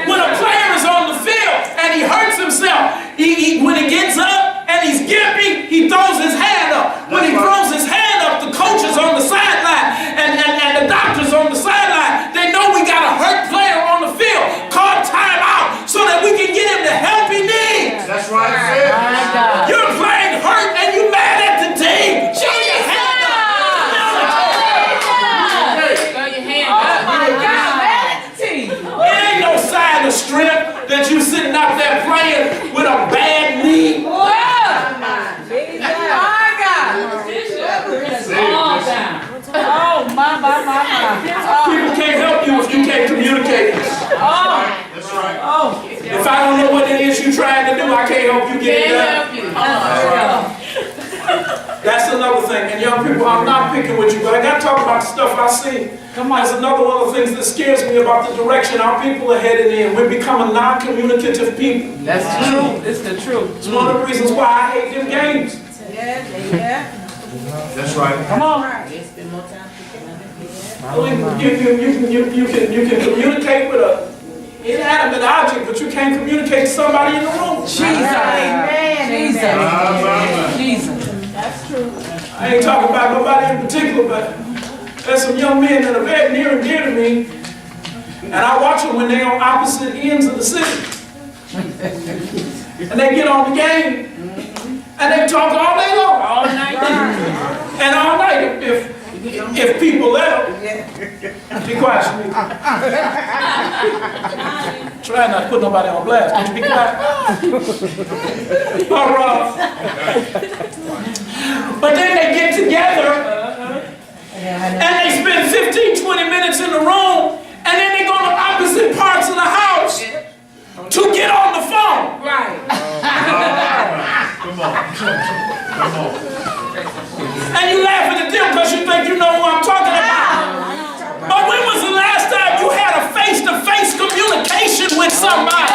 When a player is on the field and he hurts himself, when he gets up and he's gimpy, he throws his hand up. When he throws his hand up, the coach is on the sideline and help you get it done. That's another thing. And young people, I'm not picking with you, but I got to talk about the stuff I see. Come on. That's another one of the things that scares me about the direction our people are headed in. We're becoming non-communicative people. That's the truth. It's the truth. It's one of the reasons why I hate them games. That's right. Come on. You can communicate with an inanimate object, but you can't communicate to somebody in the room. Jesus. Jesus. I ain't talking about nobody in particular, but there's some young men that are very near and dear to me, and I watch them when they're on opposite ends of the city. And they get on the game, and they talk all day long. All night. And all night, if people let them. Be quiet, Shanique. Try not to put nobody on blast. Can you be quiet? All right. But then they get together and they spend 15, 20 minutes in the room, and then they go to opposite parts of the house to get on the phone. Right. Come on. Come on. And you laughing at them because you think you know who I'm talking about. But when was the last time you had a face-to-face communication with somebody?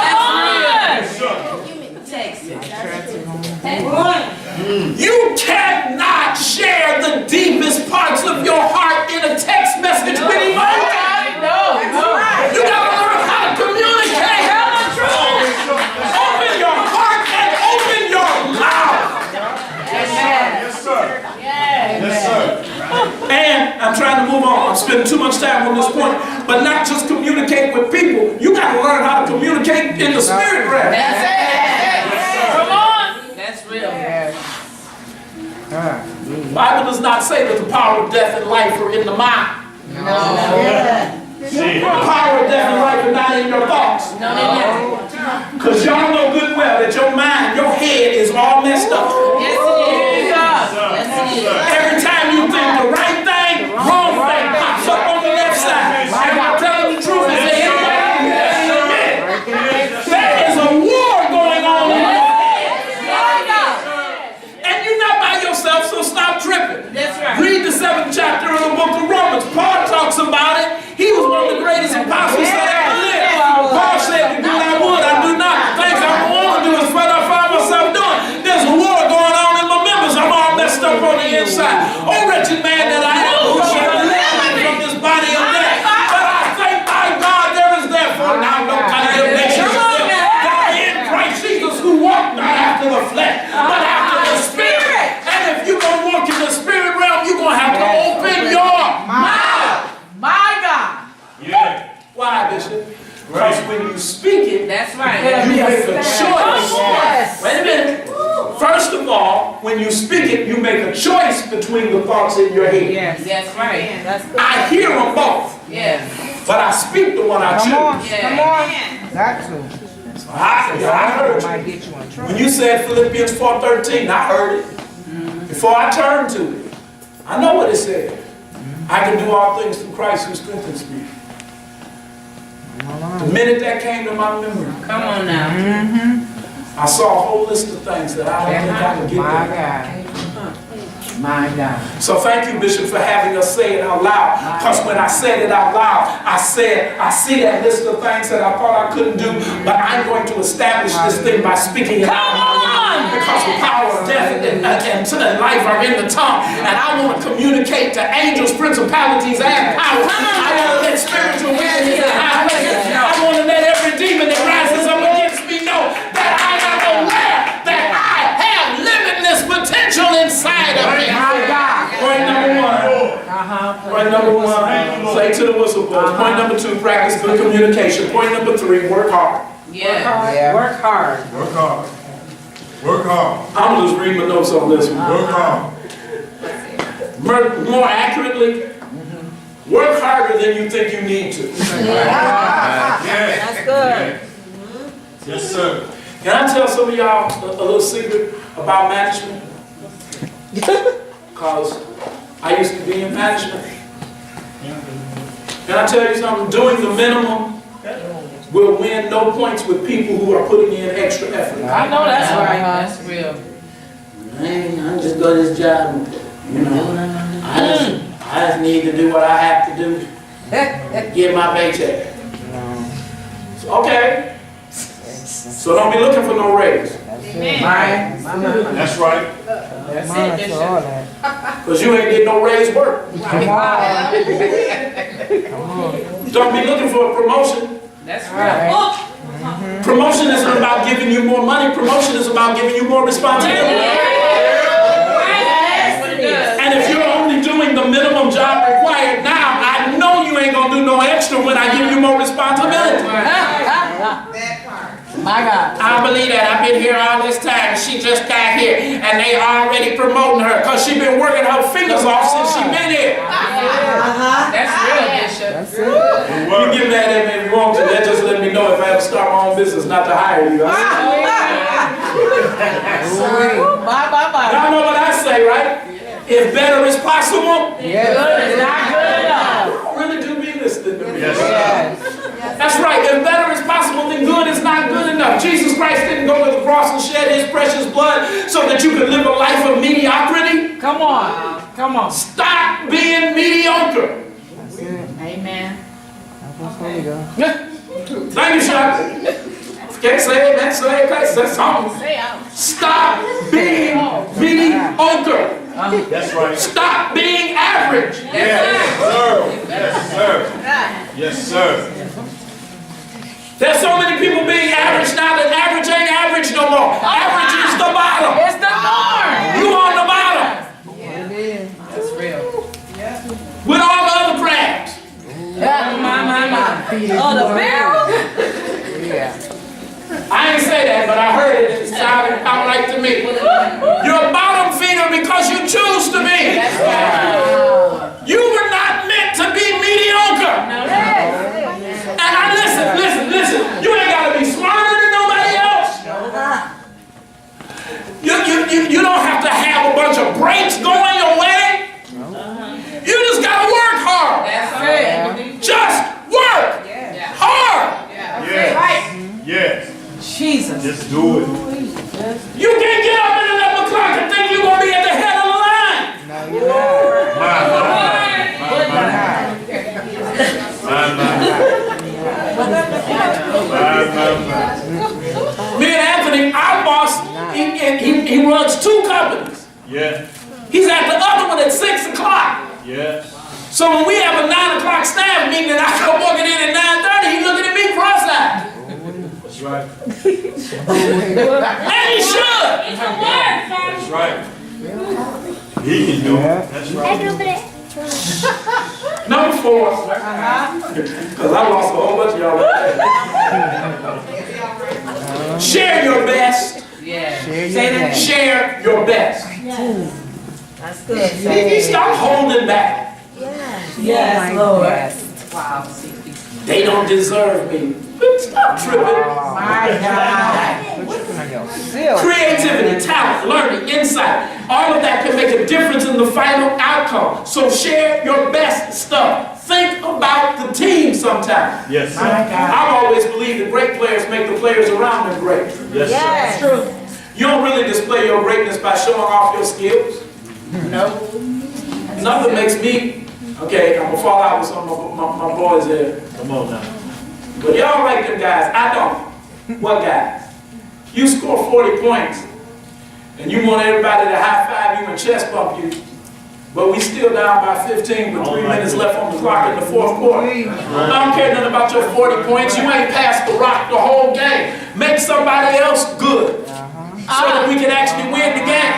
You cannot share the deepest parts of your heart in a text message with emoji. No. You gotta learn how to communicate. Tell the truth. Open your heart and open your mouth. Yes, sir. Yes, sir. And I'm trying to move on. I'm spending too much time on this point. But not just communicate with people. You got to learn how to communicate in the spirit realm. That's it. Come on. That's real. The Bible does not say that the power of death and life are in the mind. The power of death and life are not in your thoughts. Because y'all know good well that your mind, your head is all messed up. Yes, it is. Every time you think the right thing, wrong thing pops up on the left side. And I'm telling the truth, is there is a war going on in your head. And you're not by yourself, so stop tripping. That's right. Read the 7th chapter of the book of Romans. Paul talks about it. He was one of the greatest apostles that ever lived. Paul said, "To do I would, I do not. The things I want to do is what I find myself doing. There's a war going on in my members. I'm all messed up on the inside. Oh, wretched man that I am, who shall deliver me from this body of death? But I thank my God there is therefore now no condemnation to them that are in Christ Jesus, who walk not after the flesh, but after the Spirit." And if you're going to walk in the spirit realm, you're going to have to open your mouth. My God. Yeah. Why, Bishop? Because when you speak it, That's right. you make a choice. Yes. Wait a minute. First of all, when you speak it, you make a choice between the thoughts in your head. Yes. That's right. I hear them both, Yes. but I speak the one I choose. Yeah. Got to. I heard Might you. get you in trouble. When you said Philippians 4:13, I heard it. Before I turned to it, I know what it said. I can do all things through Christ who strengthens me. The minute that came to my memory, Come on now. I saw a whole list of things that I don't think I can get My there. God. My God. So thank you, Bishop, for having us say it out loud. Because when I said it out loud, I said, I see that list of things that I thought I couldn't do, but I'm going to establish this thing by speaking it out. Because the power of death and life are in the tongue. And I want to communicate to angels, principalities, and powers. I want to let spiritual wickedness and high places. I want to let every demon that rises up against me know that I am aware that I have limitless potential inside of me. Point number one. Point number one, say to the whistleblowers. Point number two, practice good communication. Point number three, work hard. Yeah. Yeah. Work hard. Work hard. Work hard. I'm gonna just read my notes on this one. Work hard. More accurately, work harder than you think you need to. That's good. Yes, sir. Can I tell some of y'all a little secret about management? Because I used to be in management. Can I tell you something? Doing the minimum will win no points with people who are putting in extra effort. I know that's right. That's real. Man, I just got this job, you know. I just need to do what I have to do. Get my paycheck. Okay. So don't be looking for no raise. Amen. That's right. That's it, Monitor all Bishop. that. Because you ain't getting no raise work. Come on. Don't be looking for a promotion. That's Right. real. Promotion isn't about giving you more money. Promotion is about giving you more responsibility. That's what it does. And if you're only doing the minimum job required now, I know you ain't gonna do no extra when I give you more responsibility. My God. I believe that. I've been here all this time. She just got here, and they already promoting her because she been working her fingers off since she been here. That's real, Bishop. That's it. You get mad at me if you want to. That just let me know if I ever start my own business not to hire you. Bye. Y'all know what I say, right? If better is possible, Yes. Good is not good enough. you don't really do be listening to me. Yes. Yes. That's right. If better is possible, then good is not good enough. Jesus Christ didn't go to the cross and shed his precious blood so that you could live a life of mediocrity. Come on. Come on. Stop being mediocre. That's it. Amen. That's where we go. Thank you, Sean. Can't say amen, say it, say something. Say out. Stop being mediocre. That's right. Stop being average. Yes, sir. Yes, sir. Yes, sir. There's so many people being average now that average ain't average no more. Average is the bottom. It's the norm. You on the bottom It is. That's real. with all the other crabs. My. Oh, the barrel? Yeah. I ain't say that, but I heard it. It sounded about right to me. You're a bottom feeder because you choose to be. You were not meant to be mediocre. And listen. You ain't got to be smarter than nobody else. You don't have to have a bunch of breaks going your way. You just got to work hard. That's right. Just work hard. Yes. Yes. Jesus. Just do it. You can't get up at 11 o'clock and think you're going to be at the head of the line. No, you're not. Me and Anthony, our boss, he runs 2 companies. Yeah. He's at the other one at 6 o'clock. Yeah. So when we have a 9 o'clock staff meeting and I come walking in at 9:30, he's looking at me cross-eyed. That's right. And he should. That's right. He can do it. That's right. Number 4, because I lost a whole bunch of y'all. Share your best. Yeah. Share your Say that. best. Share your best. That's good. Stop holding back. Yes, Lord. Wow. They don't deserve me. Stop tripping. My God. Creativity, talent, learning, insight, all of that can make a difference in the final outcome. So share your best stuff. Think about the team sometime. Yes, sir. I've always believed that great players make the players around them great. Yes, sir. True. You don't really display your greatness by showing off your skills. No. Nothing makes me, okay, I'm gonna fall out with some of my boys there. Come on now. But y'all like them guys. I don't. What guys? You score 40 points, and you want everybody to high five you and chest bump you, but we still down by 15 with 3 minutes left on the clock in the 4th quarter. I don't care nothing about your 40 points. You ain't passed the rock the whole game. Make somebody else good, so that we can actually win the game.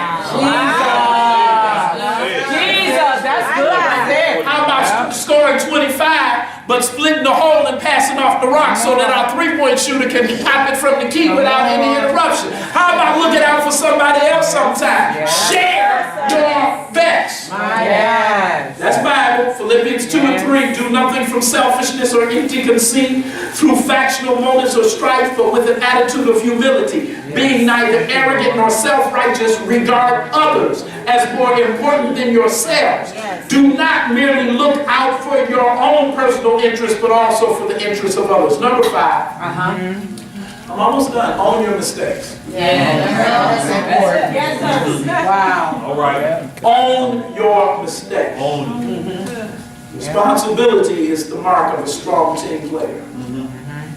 Jesus, that's good right there. How about scoring 25, but splitting the hole and passing off the rock so that our 3-point shooter can pop it from the key without any interruption? How about looking out for somebody else sometime? Share your best. My God. That's Bible. Philippians 2 and 3, do nothing from selfishness or empty conceit, through factional motives or strife, but with an attitude of humility, being neither arrogant nor self-righteous, regard others as more important than yourselves. Do not merely look out for your own personal interests, but also for the interests of others. Number 5. I'm almost done. Own your mistakes. Wow. All right. Own your mistakes. Own it. Responsibility is the mark of a strong team player.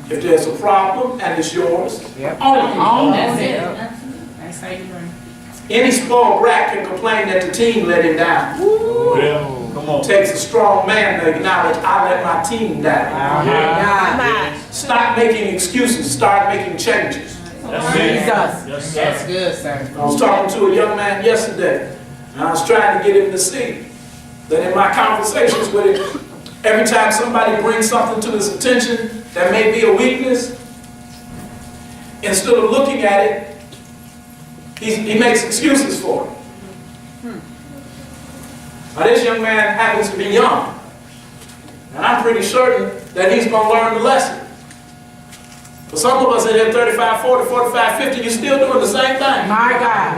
If there's a problem and it's yours, Yep. own it. That's it. That's how you learn. Any spoiled brat can complain that the team let him down. Well, come on. It takes a strong man to acknowledge, I let my team down. Stop making excuses, start making changes. That's it. Jesus. Yes, That's sir. good, sir. I was talking to a young man yesterday, and I was trying to get him to see that in my conversations with him, every time somebody brings something to his attention that may be a weakness, instead of looking at it, he makes excuses for it. Now this young man happens to be young, and I'm pretty certain that he's going to learn the lesson. For some of us in here, 35, 40, 45, 50, you're still doing the same thing. My God.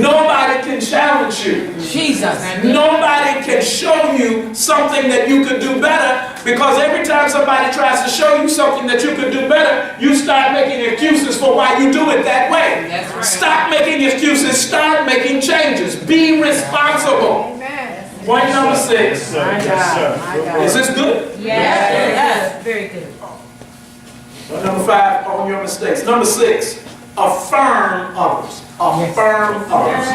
Nobody can challenge you. Jesus. Nobody can show you something that you could do better, because every time somebody tries to show you something that you could do better, you start making excuses for why you do it that way. That's right. Stop making excuses, start making changes. Be responsible. Point number 6. Yes, sir. Yes, sir. Is this good? Yes, very good. Number 5, own your mistakes. Number 6, affirm others. Affirm others.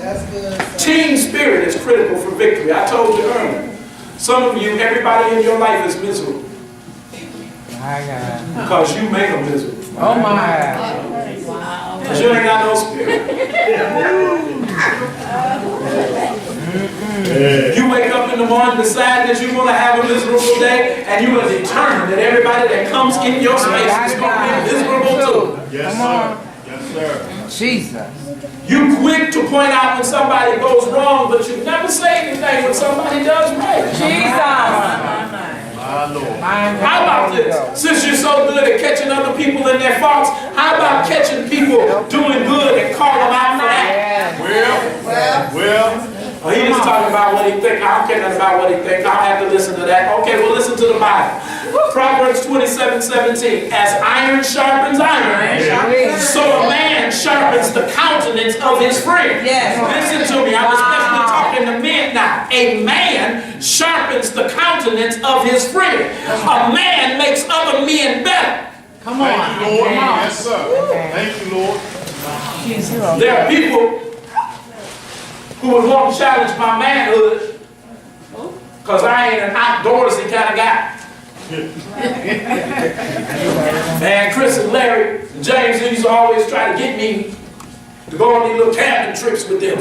That's good. Team spirit is critical for victory. I told you earlier. Some of you, everybody in your life is miserable My God. because you make them miserable. Oh my. Because you ain't got no spirit. You wake up in the morning, decide that you want to have a miserable day, and you are determined that everybody that comes in your space is going to be miserable too. Yes, sir. Yes, sir. Jesus. You quick to point out when somebody goes wrong, but you never say anything when somebody does right. My Lord. How about this? Since you're so good at catching other people in their faults, how about catching people doing good and call them out for that? Well, Oh, he just talking about what he think. I don't care nothing about what he think. I'll have to listen to that. Okay, well listen to the Bible. Proverbs 27:17. As iron sharpens iron, so a man sharpens the countenance of his friend. Listen to me. I'm especially talking to men now. A man sharpens the countenance of his friend. A man makes other men better. Come on. thank you, Lord. Yes, sir. Thank you, Lord. There are people who would want to challenge my manhood because I ain't an outdoorsy kind of guy. And Chris and Larry and James, they used to always try to get me to go on these little camping trips with them.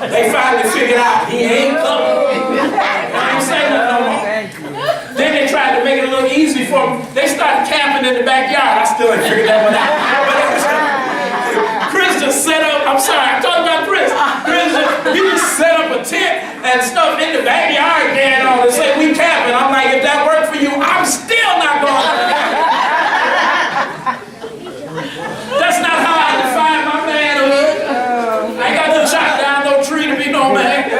They finally figured out he ain't coming. I ain't saying nothing no more. Then they tried to make it a little easy for me. They started camping in the backyard. I still ain't figured that one out. But Chris just set up, I'm sorry, I'm talking about Chris. He just set up a tent and stuff in the backyard there and all and say we camping. I'm like, if that worked for you, I'm still not going. That's not how I define my manhood. I ain't got to chop down no tree to be no man.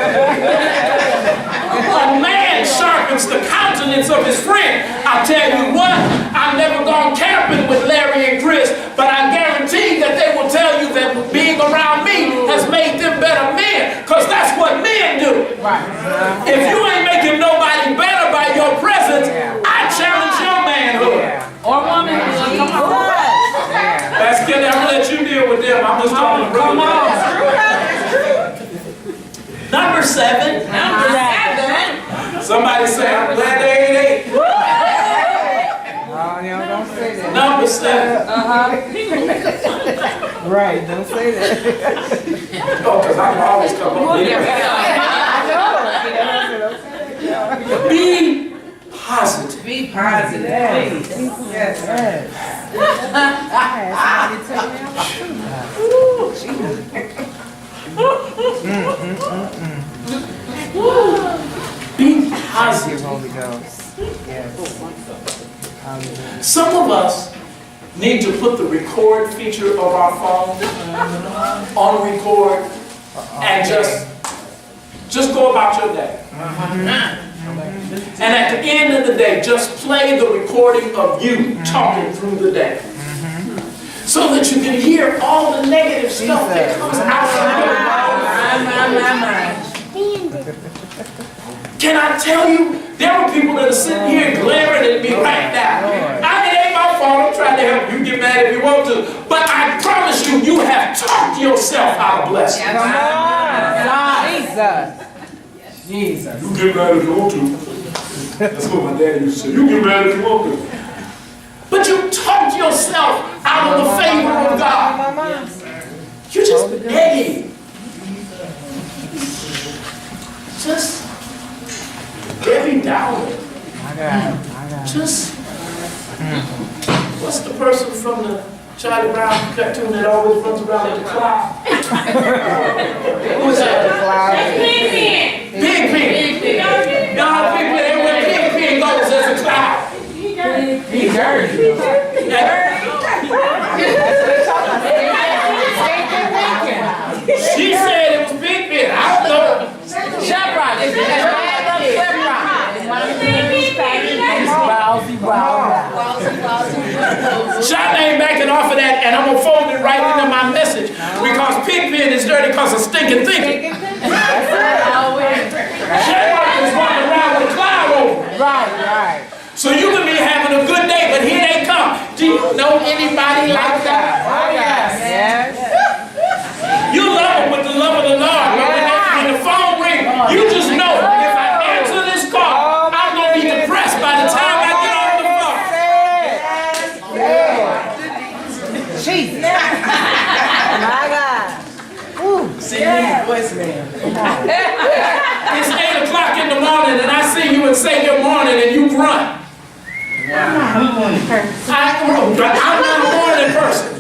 A man sharpens the countenance of his friend. I'll tell you what, I've never gone camping with Larry and Chris, but I guarantee that they will tell you that being around me has made them better men, because that's what men do. If you ain't making nobody better by your presence, I challenge your manhood. Or womanhood. Come on. That's good. I'm gonna let you deal with them. I'm just talking to brother. Number 7. Somebody say, I'm glad they ain't 8. Oh, no, don't say that. Number 7. Right, don't say that. Oh, because I can always come up with it. Be positive. Be positive. Yes. Some of us need to put the record feature of our phone on record and just go about your day. And at the end of the day, just play the recording of you talking through the day. So that you can hear all the negative stuff that comes out of your mouth. Can I tell you, there are people that are sitting here glaring at me right now. It ain't my fault, I'm trying to help you, get mad if you want to. But I promise you, you have talked yourself out of blessing. Jesus. You get mad if you want to. That's what my daddy used to say. You get mad if you want to. But you talked yourself out of the favor of God. You're just begging. Just Debbie Downer. Just what's the person from the Charlie Brown cartoon that always runs around with the cloud? Who's that? Big Pig. No, Big Pig. Everywhere Big Pig goes, there's a cloud. He dirty. She said it was Big Pig. I don't know. Shepherd. It's Shot ain't backing off of that, and I'm gonna fold it right into my message because Pigpen is dirty because of stinking thinking. Shepherd is running around with a cloud over. Right. So you can be having a good day, but here they come. Do you know anybody like that? Yes. You love them with the love of the Lord, but when the phone rings, you just know if I answer this call, I'm going to be depressed by the time I get off the phone. Jesus. My God. See you in the voicemail. It's 8 o'clock in the morning and I see you and say good morning and you run. I'm not a morning person.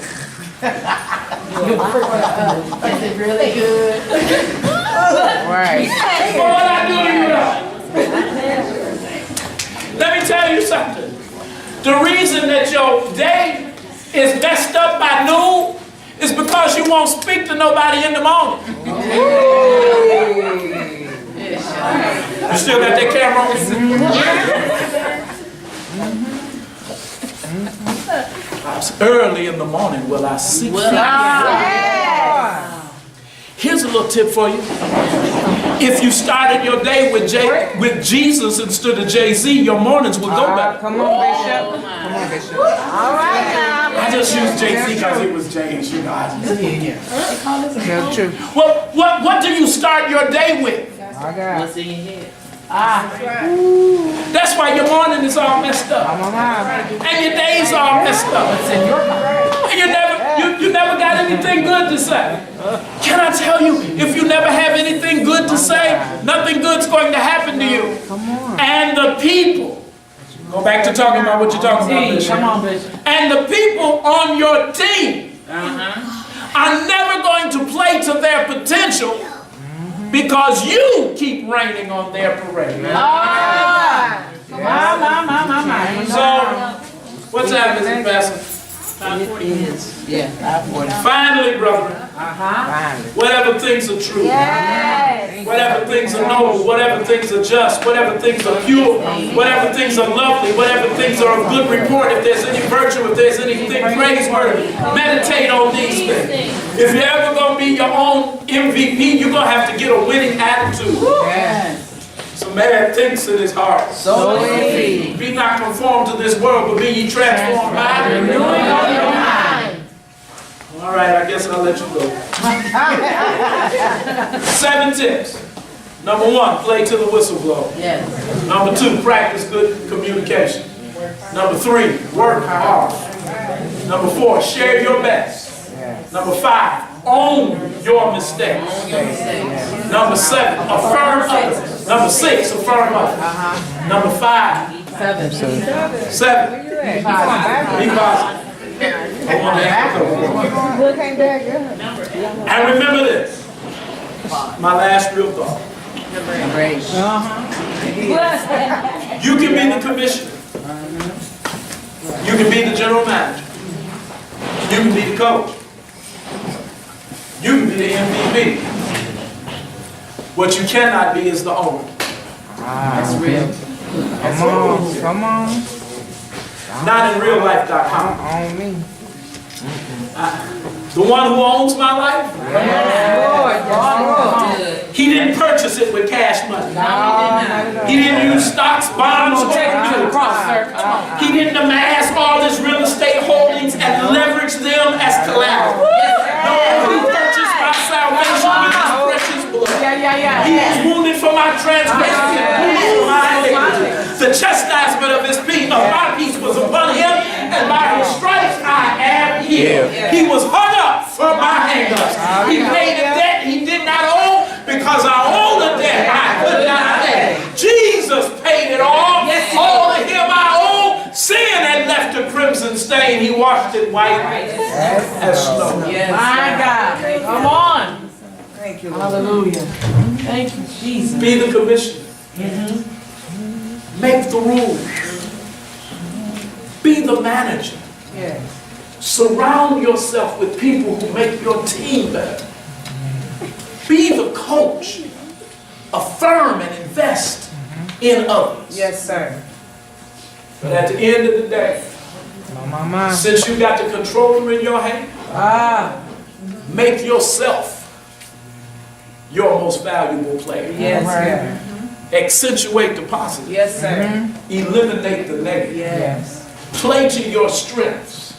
Is it really good? Right. But what I do to you though? Let me tell you something. The reason that your day is messed up by noon is because you won't speak to nobody in the morning. You still got that camera on? Early in the morning will I seek thee. Here's a little tip for you. If you started your day with Jesus instead of Jay-Z, your mornings will go better. Come on, Bishop. All right now. I just used Jay-Z because it was James, you know. True. Well, what do you start your day with? My God. What's in your head? That's why your morning is all messed up. I'm on mine. And your day's all messed up. And you never got anything good to say. Can I tell you, if you never have anything good to say, nothing good's going to happen to you. And the people, go back to talking about what you're talking about, Bishop. Come on, Bishop. And the people on your team are never going to play to their potential because you keep raining on their parade. So, what time is it, Pastor? It is. Yeah, 5:40. Finally, brethren, Finally. whatever things are true, whatever things are noble, whatever things are just, whatever things are pure, whatever things are lovely, whatever things are of good report, if there's any virtue, if there's anything praiseworthy, meditate on these things. If you're ever going to be your own MVP, you're going to have to get a winning attitude. So man thinks in his heart. So easy. Be not conformed to this world, but be ye transformed by the renewing of your mind. All right, I guess I'll let you go. 7 tips. Number 1, play to the whistle blow. Yes. Number 2, practice good communication. Number 3, work hard. Number 4, share your best. Number 5, own your mistakes. Number 7, affirm others. Number 6, affirm others. Number 5, 7. Be positive. I want to ask you. And remember this, my last real thought. You can be the commissioner. You can be the general manager. You can be the coach. You can be the MVP. What you cannot be is the owner. That's real. Come on. Not in reallife.com. On me. The one who owns my life, he didn't purchase it with cash money. He didn't use stocks, bonds, or he didn't amass all his real estate holdings and leverage them as collateral. No, he purchased my salvation with his precious blood. He was wounded for my transgressions and bruised for my iniquity. The chastisement of my peace was upon him, and by his stripes I am healed. He was hung up for my hangups. He paid a debt he did not owe, because I owe the debt I could not pay. Jesus paid it all. All of him I owe. Sin had left a crimson stain. He washed it white as snow. My God. Come on. Thank you. Hallelujah. Thank you, Jesus. Be the commissioner. Make the rules. Be the manager. Surround yourself with people who make your team better. Be the coach. Affirm and invest in others. Yes, sir. But at the end of the day, since you got the controller in your hand, make yourself your most valuable player. Yes, sir. Accentuate the positive. Yes, sir. Eliminate the negative. Yes. Play to your strengths.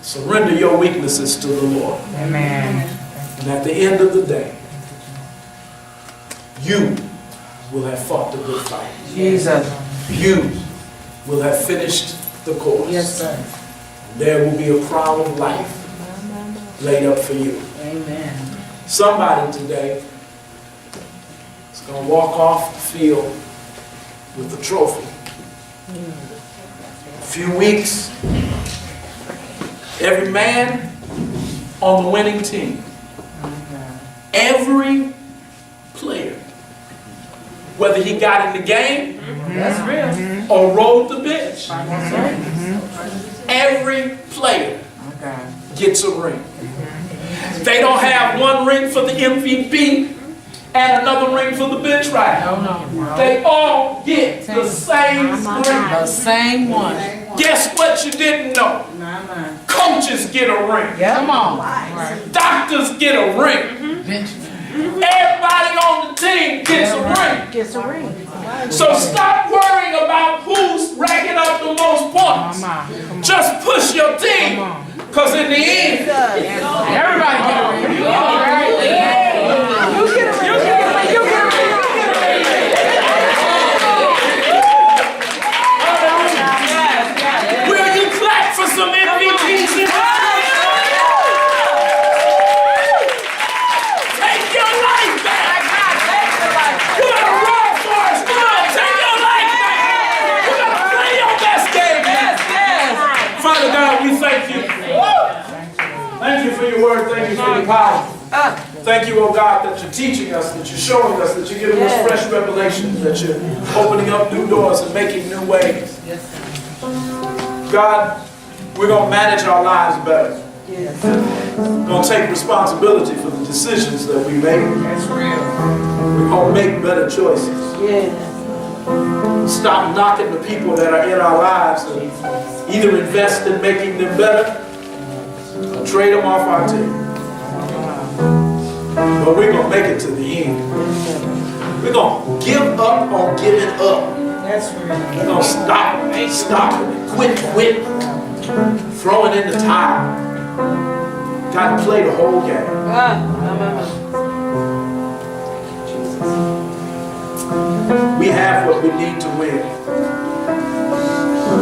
Surrender your weaknesses to the Lord. Amen. And at the end of the day, you will have fought the good fight. Jesus. You will have finished the course. Yes, sir. There will be a crown of life laid up for you. Amen. Somebody today is going to walk off the field with the trophy. A few weeks, every man on the winning team, every player, whether he got in the game That's real. or rode the bench, every player gets a ring. They don't have one ring for the MVP and another ring for the bench rider. They all get the same ring. The same one. Guess what you didn't know? Coaches get a ring. Come on. Doctors get a ring. Everybody on the team gets a ring. Gets a ring. So stop worrying about who's racking up the most points. Just push your team. Because in the end, Everybody get a ring. You get a ring. You get a ring. You get a ring. will you clap for some MVPs in here? Take your life back. You gotta run for us. Come on, take your life back. You gotta play your best game. Father God, we thank you. Thank you for your word. Thank you for your power. Thank you, oh God, that you're teaching us, that you're showing us, that you're giving us fresh revelations, that you're opening up new doors and making new ways. God, we're going to manage our lives better. We're going to take responsibility for the decisions that we make. We're going to make better choices. Stop knocking the people that are in our lives and either invest in making them better or trade them off our team. But we're going to make it to the end. We're going to give up on giving up. We're going to stop stopping, quit, throwing in the towel. Got to play the whole game. We have what we need to win.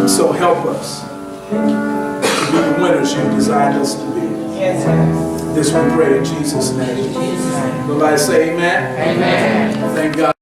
So help us to be the winners you designed us to be. This we pray in Jesus' name. Everybody say amen. Amen. Thank God.